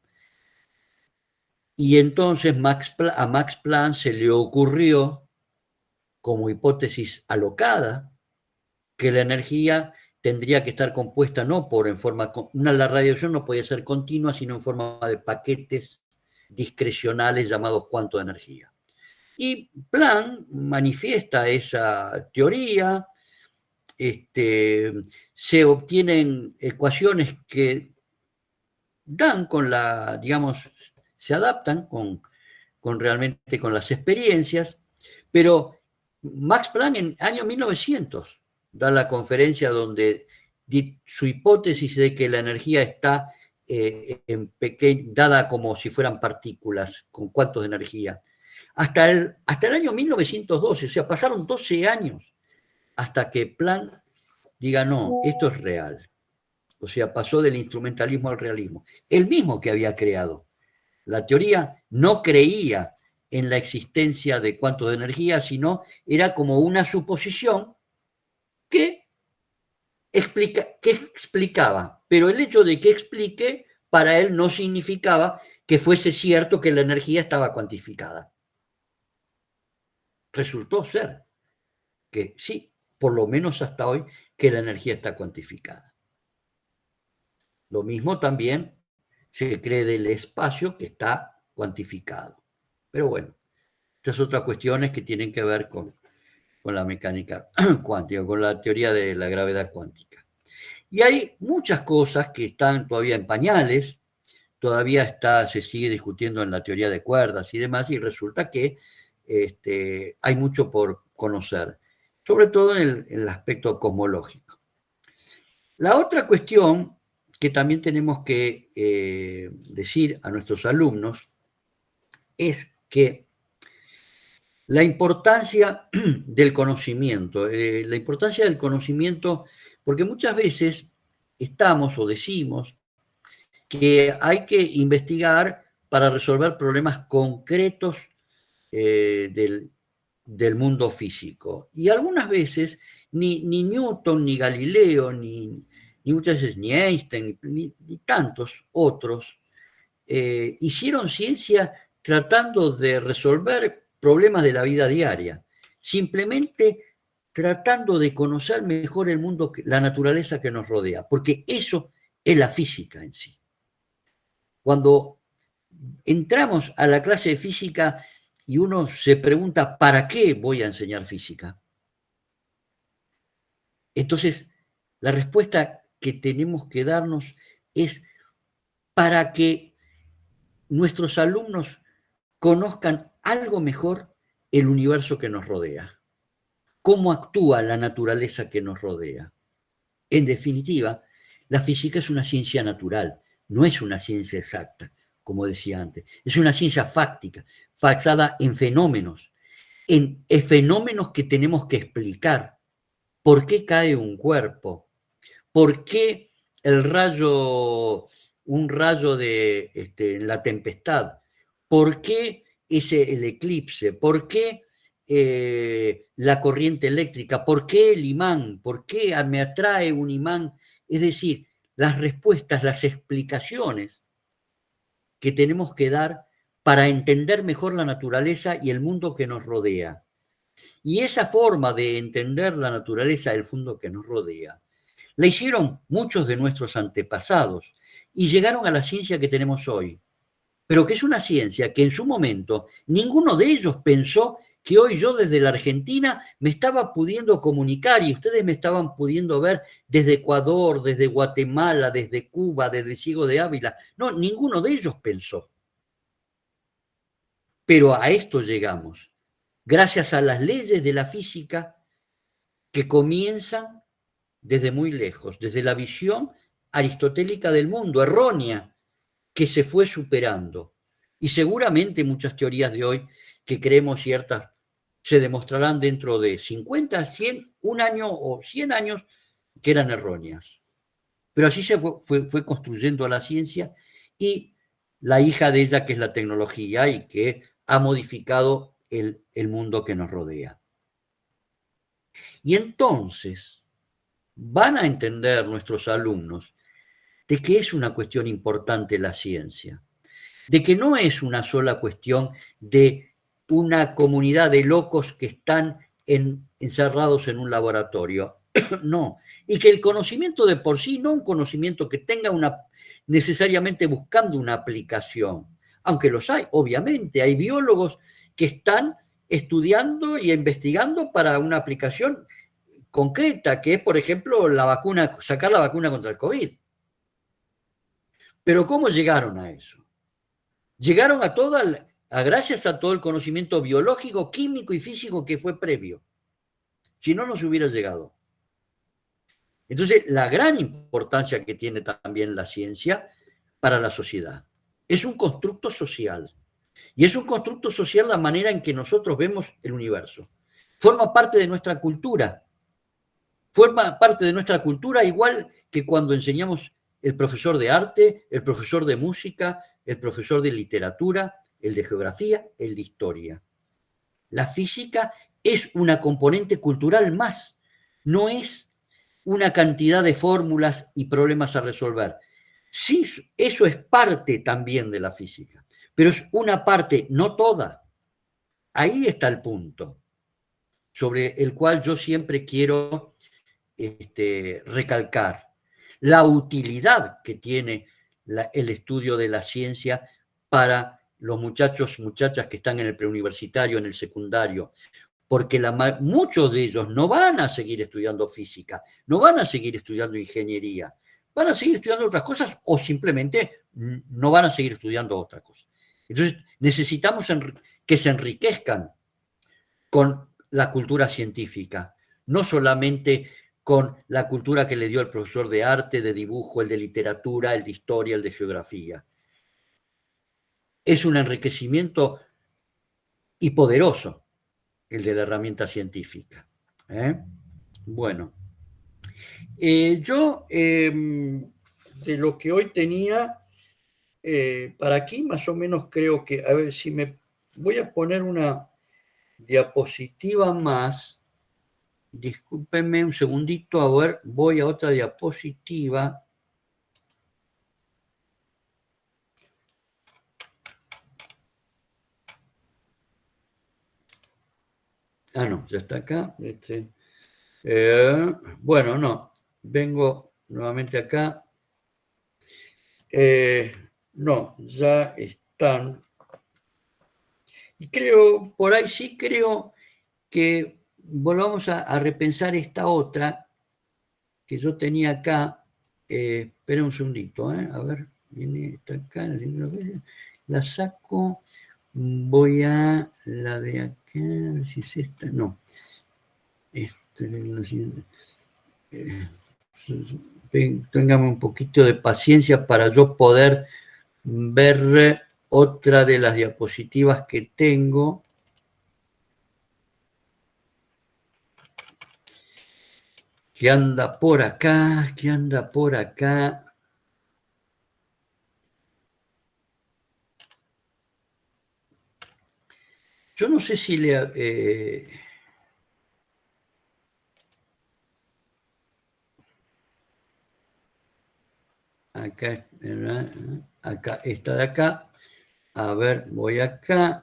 Y entonces a Max Planck se le ocurrió, como hipótesis alocada, que la energía tendría que estar compuesta no la radiación no podía ser continua, sino en forma de paquetes discrecionales llamados cuantos de energía. Y Planck manifiesta esa teoría, se obtienen ecuaciones que dan se adaptan realmente con las experiencias, pero Max Planck en año 1900 da la conferencia donde su hipótesis de que la energía está dada como si fueran partículas, con cuantos de energía. Hasta el año 1912, o sea, pasaron 12 años hasta que Planck diga, no, esto es real. O sea, pasó del instrumentalismo al realismo. El mismo que había creado la teoría no creía en la existencia de cuantos de energía, sino era como una suposición que explicaba. Pero el hecho de que explique, para él no significaba que fuese cierto que la energía estaba cuantificada. Resultó ser que sí, por lo menos hasta hoy, que la energía está cuantificada. Lo mismo también se cree del espacio, que está cuantificado. Pero bueno, estas otras cuestiones que tienen que ver con la mecánica cuántica, con la teoría de la gravedad cuántica. Y hay muchas cosas que están todavía en pañales, todavía se sigue discutiendo en la teoría de cuerdas y demás, y resulta que hay mucho por conocer, sobre todo en el aspecto cosmológico. La otra cuestión que también tenemos que decir a nuestros alumnos es que la importancia del conocimiento, porque muchas veces estamos o decimos que hay que investigar para resolver problemas concretos del mundo físico. Y algunas veces ni Newton, ni Galileo, ni muchas veces ni Einstein, ni tantos otros hicieron ciencia tratando de resolver problemas de la vida diaria, simplemente tratando de conocer mejor el mundo, la naturaleza que nos rodea, porque eso es la física en sí. Cuando entramos a la clase de física y uno se pregunta, ¿para qué voy a enseñar física? Entonces, la respuesta que tenemos que darnos es para que nuestros alumnos conozcan algo mejor el universo que nos rodea, cómo actúa la naturaleza que nos rodea. En definitiva, la física es una ciencia natural, no es una ciencia exacta, como decía antes. Es una ciencia fáctica, basada en fenómenos, en fenómenos que tenemos que explicar. ¿Por qué cae un cuerpo? ¿Por qué un rayo de la tempestad? ¿Por qué el eclipse? ¿Por qué la corriente eléctrica? ¿Por qué el imán? ¿Por qué me atrae un imán? Es decir, las respuestas, las explicaciones que tenemos que dar para entender mejor la naturaleza y el mundo que nos rodea. Y esa forma de entender la naturaleza del mundo que nos rodea la hicieron muchos de nuestros antepasados y llegaron a la ciencia que tenemos hoy, pero que es una ciencia que en su momento ninguno de ellos pensó que hoy yo desde la Argentina me estaba pudiendo comunicar y ustedes me estaban pudiendo ver desde Ecuador, desde Guatemala, desde Cuba, desde Ciego de Ávila. No, ninguno de ellos pensó. Pero a esto llegamos, gracias a las leyes de la física que comienzan desde muy lejos, desde la visión aristotélica del mundo, errónea, que se fue superando. Y seguramente muchas teorías de hoy que creemos ciertas se demostrarán dentro de 50, 100, un año o 100 años que eran erróneas. Pero así se fue construyendo la ciencia y la hija de ella, que es la tecnología y que ha modificado el mundo que nos rodea. Y entonces van a entender nuestros alumnos de que es una cuestión importante la ciencia, de que no es una sola cuestión de una comunidad de locos que están encerrados en un laboratorio, no, y que el conocimiento de por sí, no un conocimiento que tenga necesariamente buscando una aplicación, aunque los hay, obviamente, hay biólogos que están estudiando y investigando para una aplicación concreta, que es, por ejemplo, la vacuna, sacar la vacuna contra el COVID. Pero ¿cómo llegaron a eso? Llegaron gracias a todo el conocimiento biológico, químico y físico que fue previo. Si no, no se hubiera llegado. Entonces, la gran importancia que tiene también la ciencia para la sociedad. Es un constructo social. Y es un constructo social la manera en que nosotros vemos el universo. Forma parte de nuestra cultura. Forma parte de nuestra cultura igual que cuando enseñamos el profesor de arte, el profesor de música, el profesor de literatura, el de geografía, el de historia. La física es una componente cultural más, no es una cantidad de fórmulas y problemas a resolver. Sí, eso es parte también de la física, pero es una parte, no toda. Ahí está el punto sobre el cual yo siempre quiero recalcar la utilidad que tiene el estudio de la ciencia para los muchachos y muchachas que están en el preuniversitario, en el secundario, porque muchos de ellos no van a seguir estudiando física, no van a seguir estudiando ingeniería, van a seguir estudiando otras cosas o simplemente no van a seguir estudiando otras cosas. Entonces necesitamos que se enriquezcan con la cultura científica, no solamente con la cultura que le dio el profesor de arte, de dibujo, el de literatura, el de historia, el de geografía. Es un enriquecimiento y poderoso el de la herramienta científica. Bueno, yo de lo que hoy tenía para aquí, más o menos creo que, a ver si me voy a poner una diapositiva más. Discúlpenme un segundito, a ver, voy a otra diapositiva. Ah, no, ya está acá. Bueno, no, vengo nuevamente acá. No, ya están. Y creo, por ahí sí creo que volvamos a repensar esta otra que yo tenía acá. Espera un segundito, a ver, viene, está acá, la saco, voy a la de acá, a ver si es esta, no. Téngame un poquito de paciencia para yo poder ver otra de las diapositivas que tengo. Que anda por acá, que anda por acá. Yo no sé si acá, acá, esta de acá. A ver, voy acá.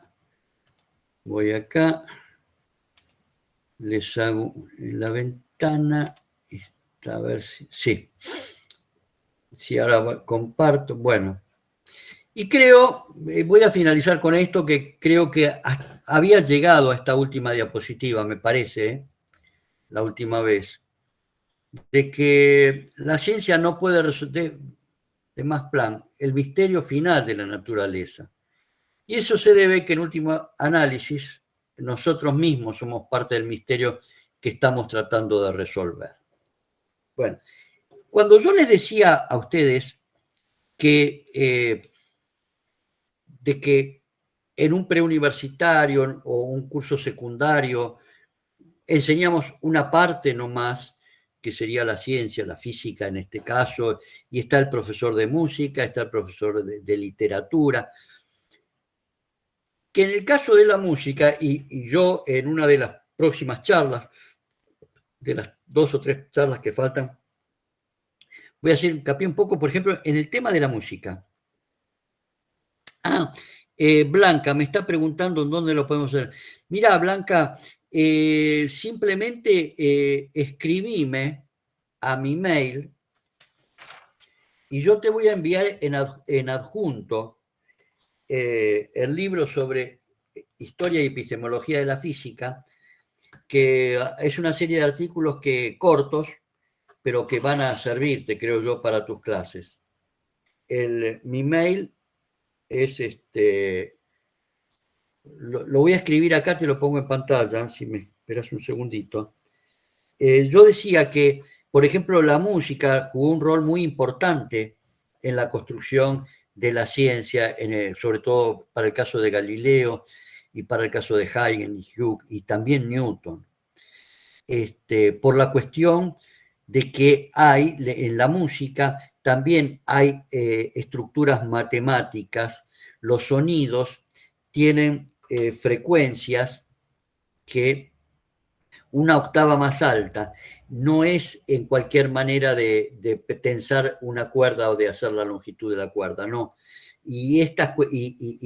Les hago en la ventana. A ver si... Sí. Si ahora comparto. Bueno. Y creo, voy a finalizar con esto, que creo que había llegado a esta última diapositiva, me parece, la última vez, de que la ciencia no puede resolver, de más plan, el misterio final de la naturaleza. Y eso se debe que en último análisis nosotros mismos somos parte del misterio que estamos tratando de resolver. Bueno, cuando yo les decía a ustedes que de que en un preuniversitario o un curso secundario enseñamos una parte nomás, que sería la ciencia, la física en este caso, y está el profesor de música, está el profesor de literatura, que en el caso de la música, y yo en una de las próximas charlas, de las 2 o 3 charlas que faltan, voy a hacer hincapié un poco, por ejemplo, en el tema de la música. Blanca me está preguntando en dónde lo podemos hacer. Mirá, Blanca, simplemente escribime a mi mail y yo te voy a enviar en adjunto el libro sobre historia y epistemología de la física, que es una serie de artículos cortos, pero que van a servirte, creo yo, para tus clases. Mi mail es lo voy a escribir acá, te lo pongo en pantalla, si me esperas un segundito. Yo decía que, por ejemplo, la música jugó un rol muy importante en la construcción de la ciencia, sobre todo para el caso de Galileo y para el caso de Huygens y Hooke y también Newton. Por la cuestión de que en la música también hay estructuras matemáticas, los sonidos tienen frecuencias que una octava más alta no es en cualquier manera de tensar una cuerda o de hacer la longitud de la cuerda, no. Y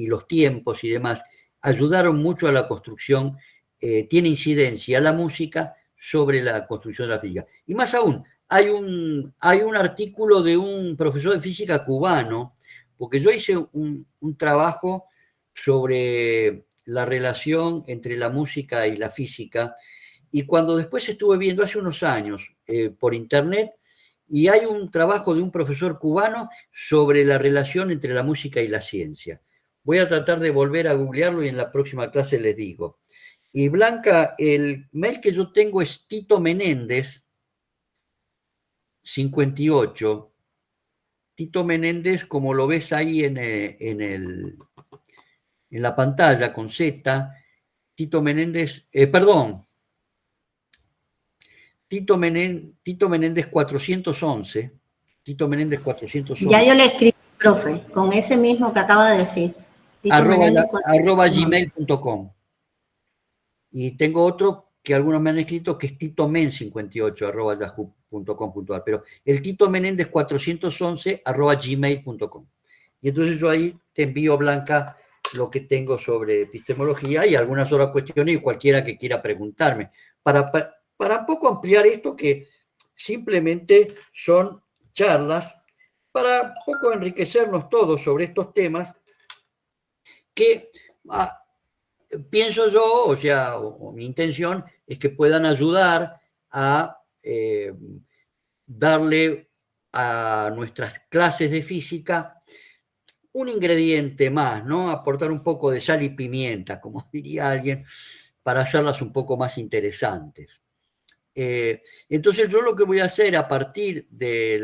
los tiempos y demás ayudaron mucho a la construcción, tiene incidencia la música sobre la construcción de la física. Y más aún, hay un artículo de un profesor de física cubano, porque yo hice un trabajo sobre la relación entre la música y la física, y cuando después estuve viendo hace unos años por internet, y hay un trabajo de un profesor cubano sobre la relación entre la música y la ciencia. Voy a tratar de volver a googlearlo y en la próxima clase les digo. Y Blanca, el mail que yo tengo es Tito Menéndez 58. Tito Menéndez, como lo ves ahí en la pantalla con Z, Tito Menéndez, perdón, Tito Menéndez 411. Tito Menéndez 411. Ya yo le escribí, profe, con ese mismo que acaba de decir. arroba gmail.com. Y tengo otro que algunos me han escrito que es titomen58 arroba yahoo.com.ar, pero el Tito Menéndez 411 arroba gmail.com. Y entonces yo ahí te envío, Blanca, lo que tengo sobre epistemología y algunas otras cuestiones y cualquiera que quiera preguntarme. Para un poco ampliar esto, que simplemente son charlas, para un poco enriquecernos todos sobre estos temas que pienso yo, o sea, mi intención es que puedan ayudar a darle a nuestras clases de física un ingrediente más, ¿no? Aportar un poco de sal y pimienta, como diría alguien, para hacerlas un poco más interesantes. Entonces yo lo que voy a hacer a partir de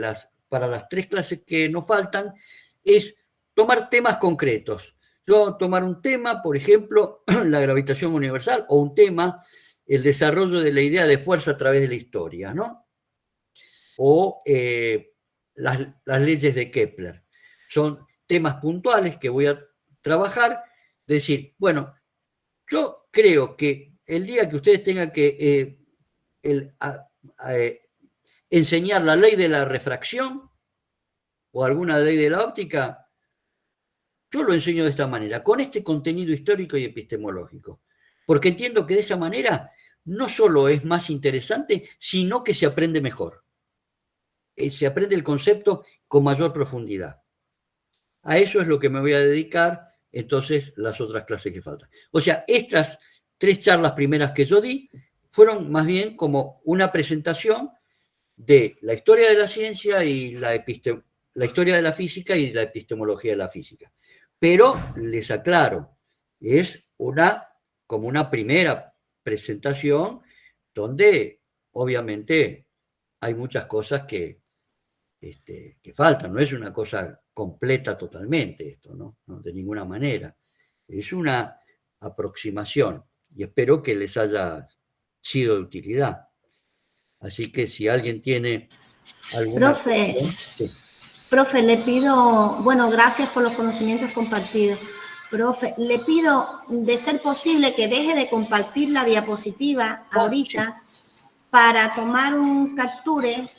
para las 3 clases que nos faltan, es tomar temas concretos. Yo tomar un tema, por ejemplo, la gravitación universal, o un tema, el desarrollo de la idea de fuerza a través de la historia, ¿no? O las leyes de Kepler. Son temas puntuales que voy a trabajar, decir, bueno, yo creo que el día que ustedes tengan que enseñar la ley de la refracción o alguna ley de la óptica, yo lo enseño de esta manera, con este contenido histórico y epistemológico, porque entiendo que de esa manera no solo es más interesante, sino que se aprende mejor. Se aprende el concepto con mayor profundidad. A eso es lo que me voy a dedicar, entonces, las otras clases que faltan. O sea, estas 3 charlas primeras que yo di fueron más bien como una presentación de la historia de la ciencia y la historia de la física y la epistemología de la física. Pero les aclaro, es como una primera presentación donde obviamente hay muchas cosas que faltan, no es una cosa completa totalmente esto, ¿no? No, de ninguna manera. Es una aproximación y espero que les haya sido de utilidad. Así que si alguien tiene alguna cuestión, sí. Profe, le pido, bueno, gracias por los conocimientos compartidos. Profe, le pido, de ser posible, que deje de compartir la diapositiva ahorita para tomar un capture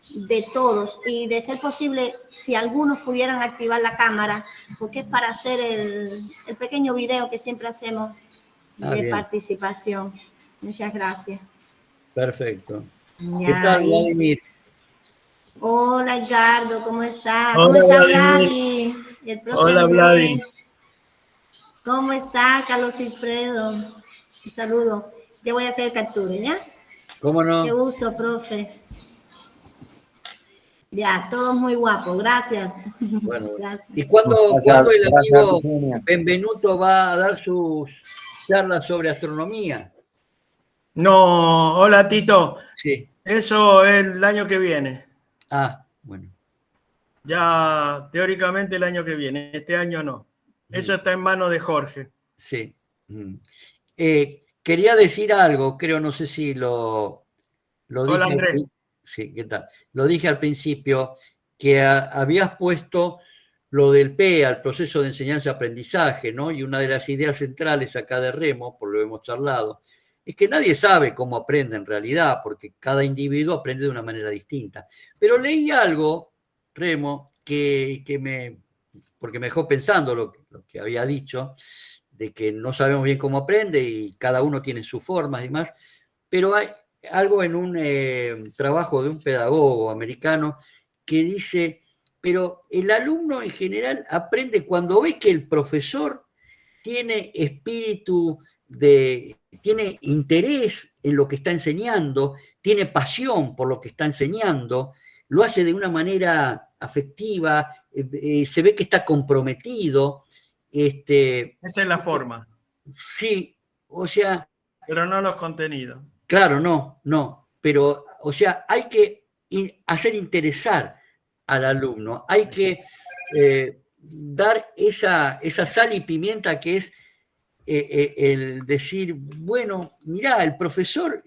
de todos y, de ser posible, si algunos pudieran activar la cámara, porque es para hacer el pequeño video que siempre hacemos de participación. Muchas gracias. Perfecto. Ya, ¿Qué tal, Vladimir? Hola, Edgardo, ¿cómo está? Hola, ¿Cómo está Vladimir. Vladi? El profe Hola, Andrés. Vladi. ¿Cómo está, Carlos Alfredo? Un saludo. Yo voy a hacer el capture, ¿ya? ¿Cómo no? Qué gusto, profe. Ya, todos muy guapos, gracias. Bueno, Gracias. ¿y cuándo el amigo Benvenuto va a dar sus charlas sobre astronomía? No, hola, Tito. Sí. Eso es el año que viene. Ah, bueno. Ya teóricamente el año que viene. Este año no. Eso está en manos de Jorge. Sí. Quería decir algo, creo, no sé si lo dije. Hola, Andrés. Sí, ¿qué tal? Lo dije al principio, que habías puesto lo del PEA, el proceso de enseñanza-aprendizaje, ¿no? Y una de las ideas centrales acá de Remo, por lo que hemos charlado, es que nadie sabe cómo aprende en realidad, porque cada individuo aprende de una manera distinta. Pero leí algo, Remo, porque me dejó pensando lo que había dicho, de que no sabemos bien cómo aprende y cada uno tiene sus formas y más, pero hay algo en un trabajo de un pedagogo americano que dice, pero el alumno en general aprende cuando ve que el profesor tiene tiene interés en lo que está enseñando, tiene pasión por lo que está enseñando, lo hace de una manera afectiva, se ve que está comprometido. Esa es la forma. Sí, o sea... Pero no los contenidos. Claro, no, pero, o sea, hay que hacer interesar al alumno, hay que dar esa sal y pimienta que es el decir, bueno, mirá, el profesor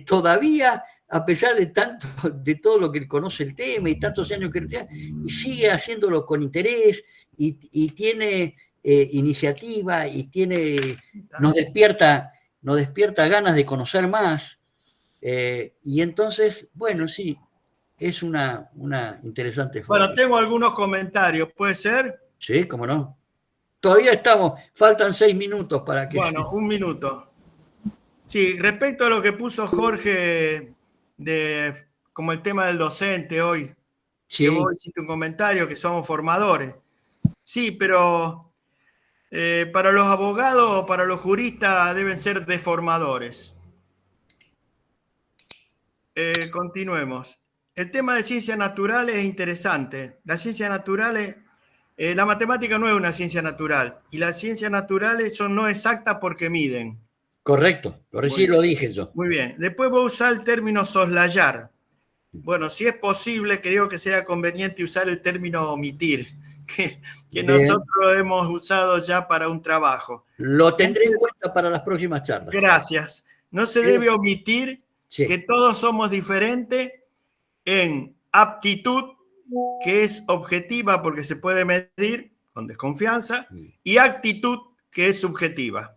todavía, a pesar de todo lo que conoce el tema y tantos años que tiene, y sigue haciéndolo con interés y tiene iniciativa y nos despierta ganas de conocer más. Y entonces, bueno, sí, es una interesante forma. Bueno, tengo algunos comentarios, ¿puede ser? Sí, cómo no. Todavía faltan 6 minutos para que... Bueno, un minuto. Sí, respecto a lo que puso Jorge como el tema del docente hoy, sí. Que vos hiciste un comentario, que somos formadores. Sí, pero para los abogados o para los juristas deben ser deformadores. Continuemos. El tema de ciencias naturales es interesante. Las ciencias naturales, la matemática no es una ciencia natural y las ciencias naturales son no exactas porque miden. Correcto, sí lo dije yo. Muy bien. Después voy a usar el término soslayar. Bueno, si es posible, creo que sea conveniente usar el término omitir, que nosotros hemos usado ya para un trabajo. Lo tendré en cuenta para las próximas charlas. Gracias. No se debe omitir que todos somos diferentes en aptitud, que es objetiva porque se puede medir con desconfianza, y actitud, que es subjetiva.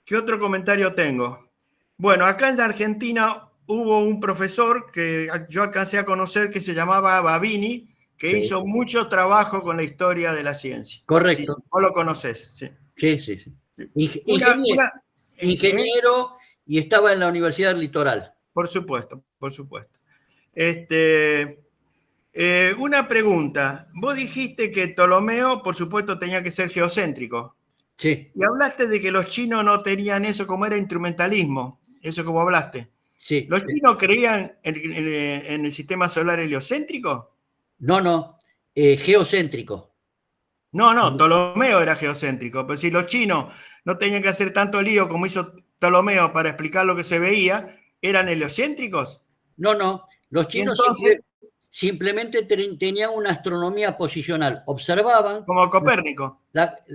¿Qué otro comentario tengo? Bueno, acá en Argentina hubo un profesor que yo alcancé a conocer que se llamaba Babini, que hizo mucho trabajo con la historia de la ciencia. Correcto. Sí, vos lo conocés. Sí. Ingeniero y estaba en la Universidad del Litoral. Por supuesto. Una pregunta. Vos dijiste que Ptolomeo, por supuesto, tenía que ser geocéntrico. Sí. Y hablaste de que los chinos no tenían eso, como era instrumentalismo. Eso que vos hablaste. Sí. ¿Los chinos creían en el sistema solar heliocéntrico? No, geocéntrico. No, Ptolomeo era geocéntrico, pero si los chinos no tenían que hacer tanto lío como hizo Ptolomeo para explicar lo que se veía, ¿eran heliocéntricos? No, los chinos simplemente tenían una astronomía posicional, observaban... Como Copérnico.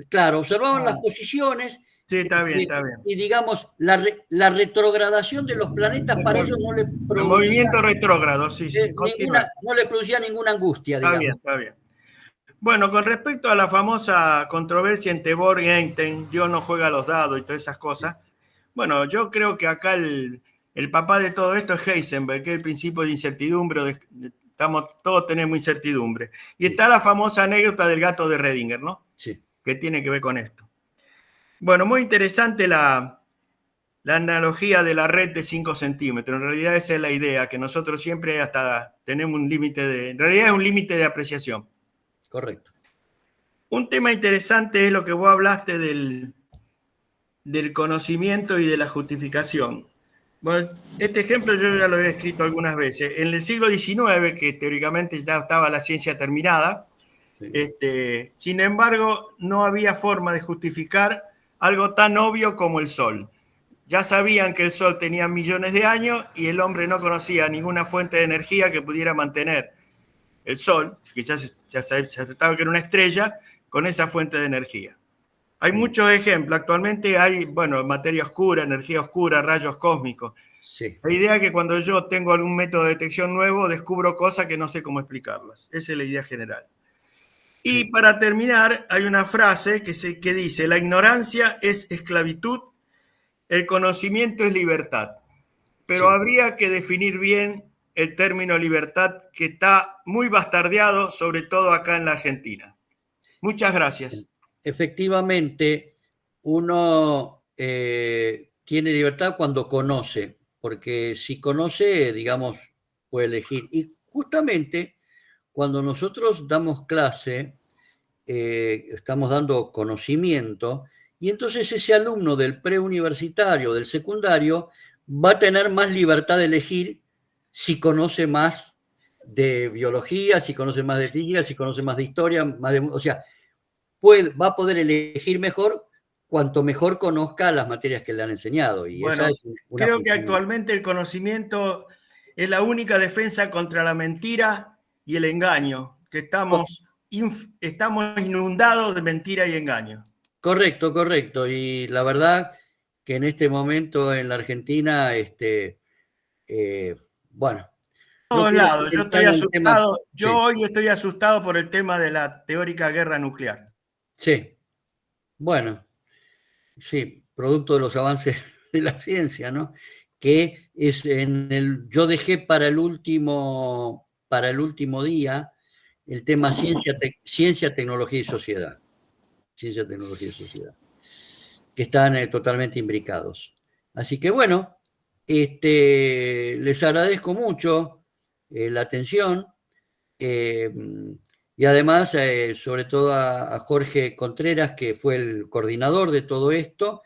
Claro, observaban las posiciones Sí, está bien, está bien. Y digamos, la retrogradación de los planetas para ellos no le producía... El movimiento retrógrado, sí, sí. No le producía ninguna angustia, digamos. digamos. Está bien, está bien. Bueno, con respecto a la famosa controversia entre Bohr y Einstein, Dios no juega a los dados y todas esas cosas, bueno, yo creo que acá el papá de todo esto es Heisenberg, que es el principio de incertidumbre, todos tenemos incertidumbre. Y está la famosa anécdota del gato de Redinger, ¿no? Sí. Que tiene que ver con esto. Bueno, muy interesante la analogía de la red de 5 centímetros. En realidad esa es la idea, que nosotros siempre hasta tenemos un límite en realidad es un límite de apreciación. Correcto. Un tema interesante es lo que vos hablaste del conocimiento y de la justificación. Bueno, este ejemplo yo ya lo he escrito algunas veces. En el siglo XIX, que teóricamente ya estaba la ciencia terminada, sí. Sin embargo, no había forma de justificar algo tan obvio como el Sol. Ya sabían que el Sol tenía millones de años y el hombre no conocía ninguna fuente de energía que pudiera mantener el Sol, que ya se trataba que era una estrella, con esa fuente de energía. Hay muchos ejemplos. Actualmente hay, bueno, materia oscura, energía oscura, rayos cósmicos. Sí. La idea es que cuando yo tengo algún método de detección nuevo, descubro cosas que no sé cómo explicarlas. Esa es la idea general. Y sí. Para terminar, hay una frase que dice, la ignorancia es esclavitud, el conocimiento es libertad. Pero sí. Habría que definir bien el término libertad, que está muy bastardeado, sobre todo acá en la Argentina. Muchas gracias. Efectivamente, uno tiene libertad cuando conoce, porque si conoce, digamos, puede elegir. Y justamente cuando nosotros damos clase, estamos dando conocimiento, y entonces ese alumno del preuniversitario, del secundario, va a tener más libertad de elegir si conoce más de biología, si conoce más de física, si conoce más de historia, o sea, va a poder elegir mejor cuanto mejor conozca las materias que le han enseñado. Y bueno, esa es creo que actualmente el conocimiento es la única defensa contra la mentira y el engaño, que estamos inundados de mentira y engaño. Correcto, correcto. Y la verdad que en este momento en la Argentina, bueno. Todos lados. Yo estoy asustado. Yo hoy estoy asustado por el tema de la teórica guerra nuclear. Sí. Bueno, sí, producto de los avances de la ciencia, ¿no? Que es yo dejé para el último día el tema ciencia, tecnología y sociedad. Ciencia, tecnología y sociedad. Que están totalmente imbricados. Así que bueno, les agradezco mucho la atención y además, sobre todo a Jorge Contreras, que fue el coordinador de todo esto.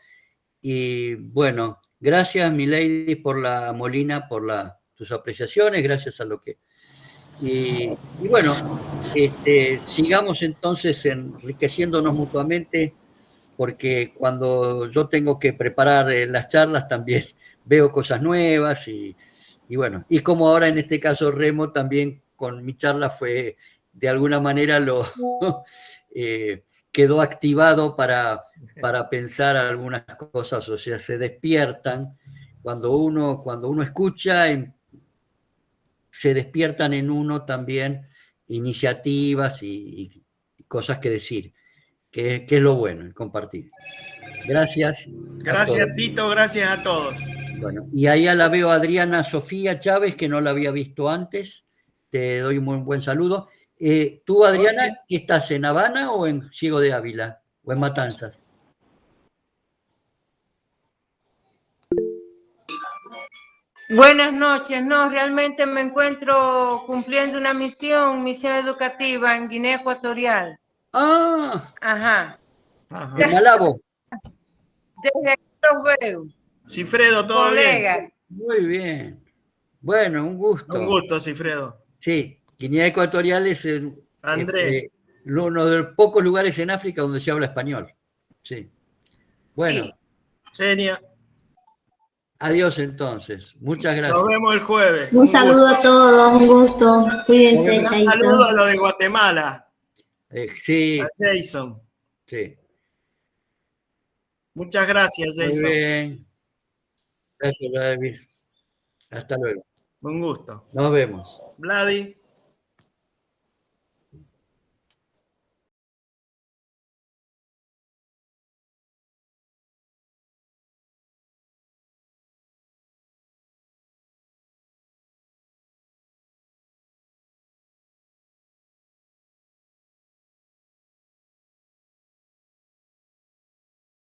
Y bueno, gracias, Milady, por la Molina, por tus apreciaciones, gracias a lo que... Y bueno, sigamos entonces enriqueciéndonos mutuamente, porque cuando yo tengo que preparar las charlas también veo cosas nuevas y bueno, y como ahora en este caso Remo también con mi charla fue, de alguna manera quedó activado para pensar algunas cosas, o sea, se despiertan cuando uno escucha, se despiertan en uno también iniciativas y cosas que decir, que es lo bueno, el compartir. Gracias. Gracias, Tito, gracias a todos. Bueno, y ahí la veo a Adriana Sofía Chávez, que no la había visto antes. Te doy un buen saludo. ¿Tú, Adriana, qué estás, en Habana o en Ciego de Ávila? ¿O en Matanzas? Buenas noches. No, realmente me encuentro cumpliendo una misión educativa en Guinea Ecuatorial. ¡Ah! Ajá. En Malabo. Desde aquí los veo. Cifredo, todo colegas. bien. Muy bien. Bueno, un gusto. Un gusto, Cifredo. Sí, Guinea Ecuatorial es Andrés. uno de los pocos lugares en África donde se habla español. Sí. Bueno. Sí. Senia. Adiós entonces. Muchas gracias. Nos vemos el jueves. Un saludo a todos, un gusto. Cuídense. Un saludo a lo de Guatemala. Sí. A Jason. Sí. Muchas gracias, Jason. Muy bien. Gracias, David. Hasta luego. Un gusto. Nos vemos. Vladi.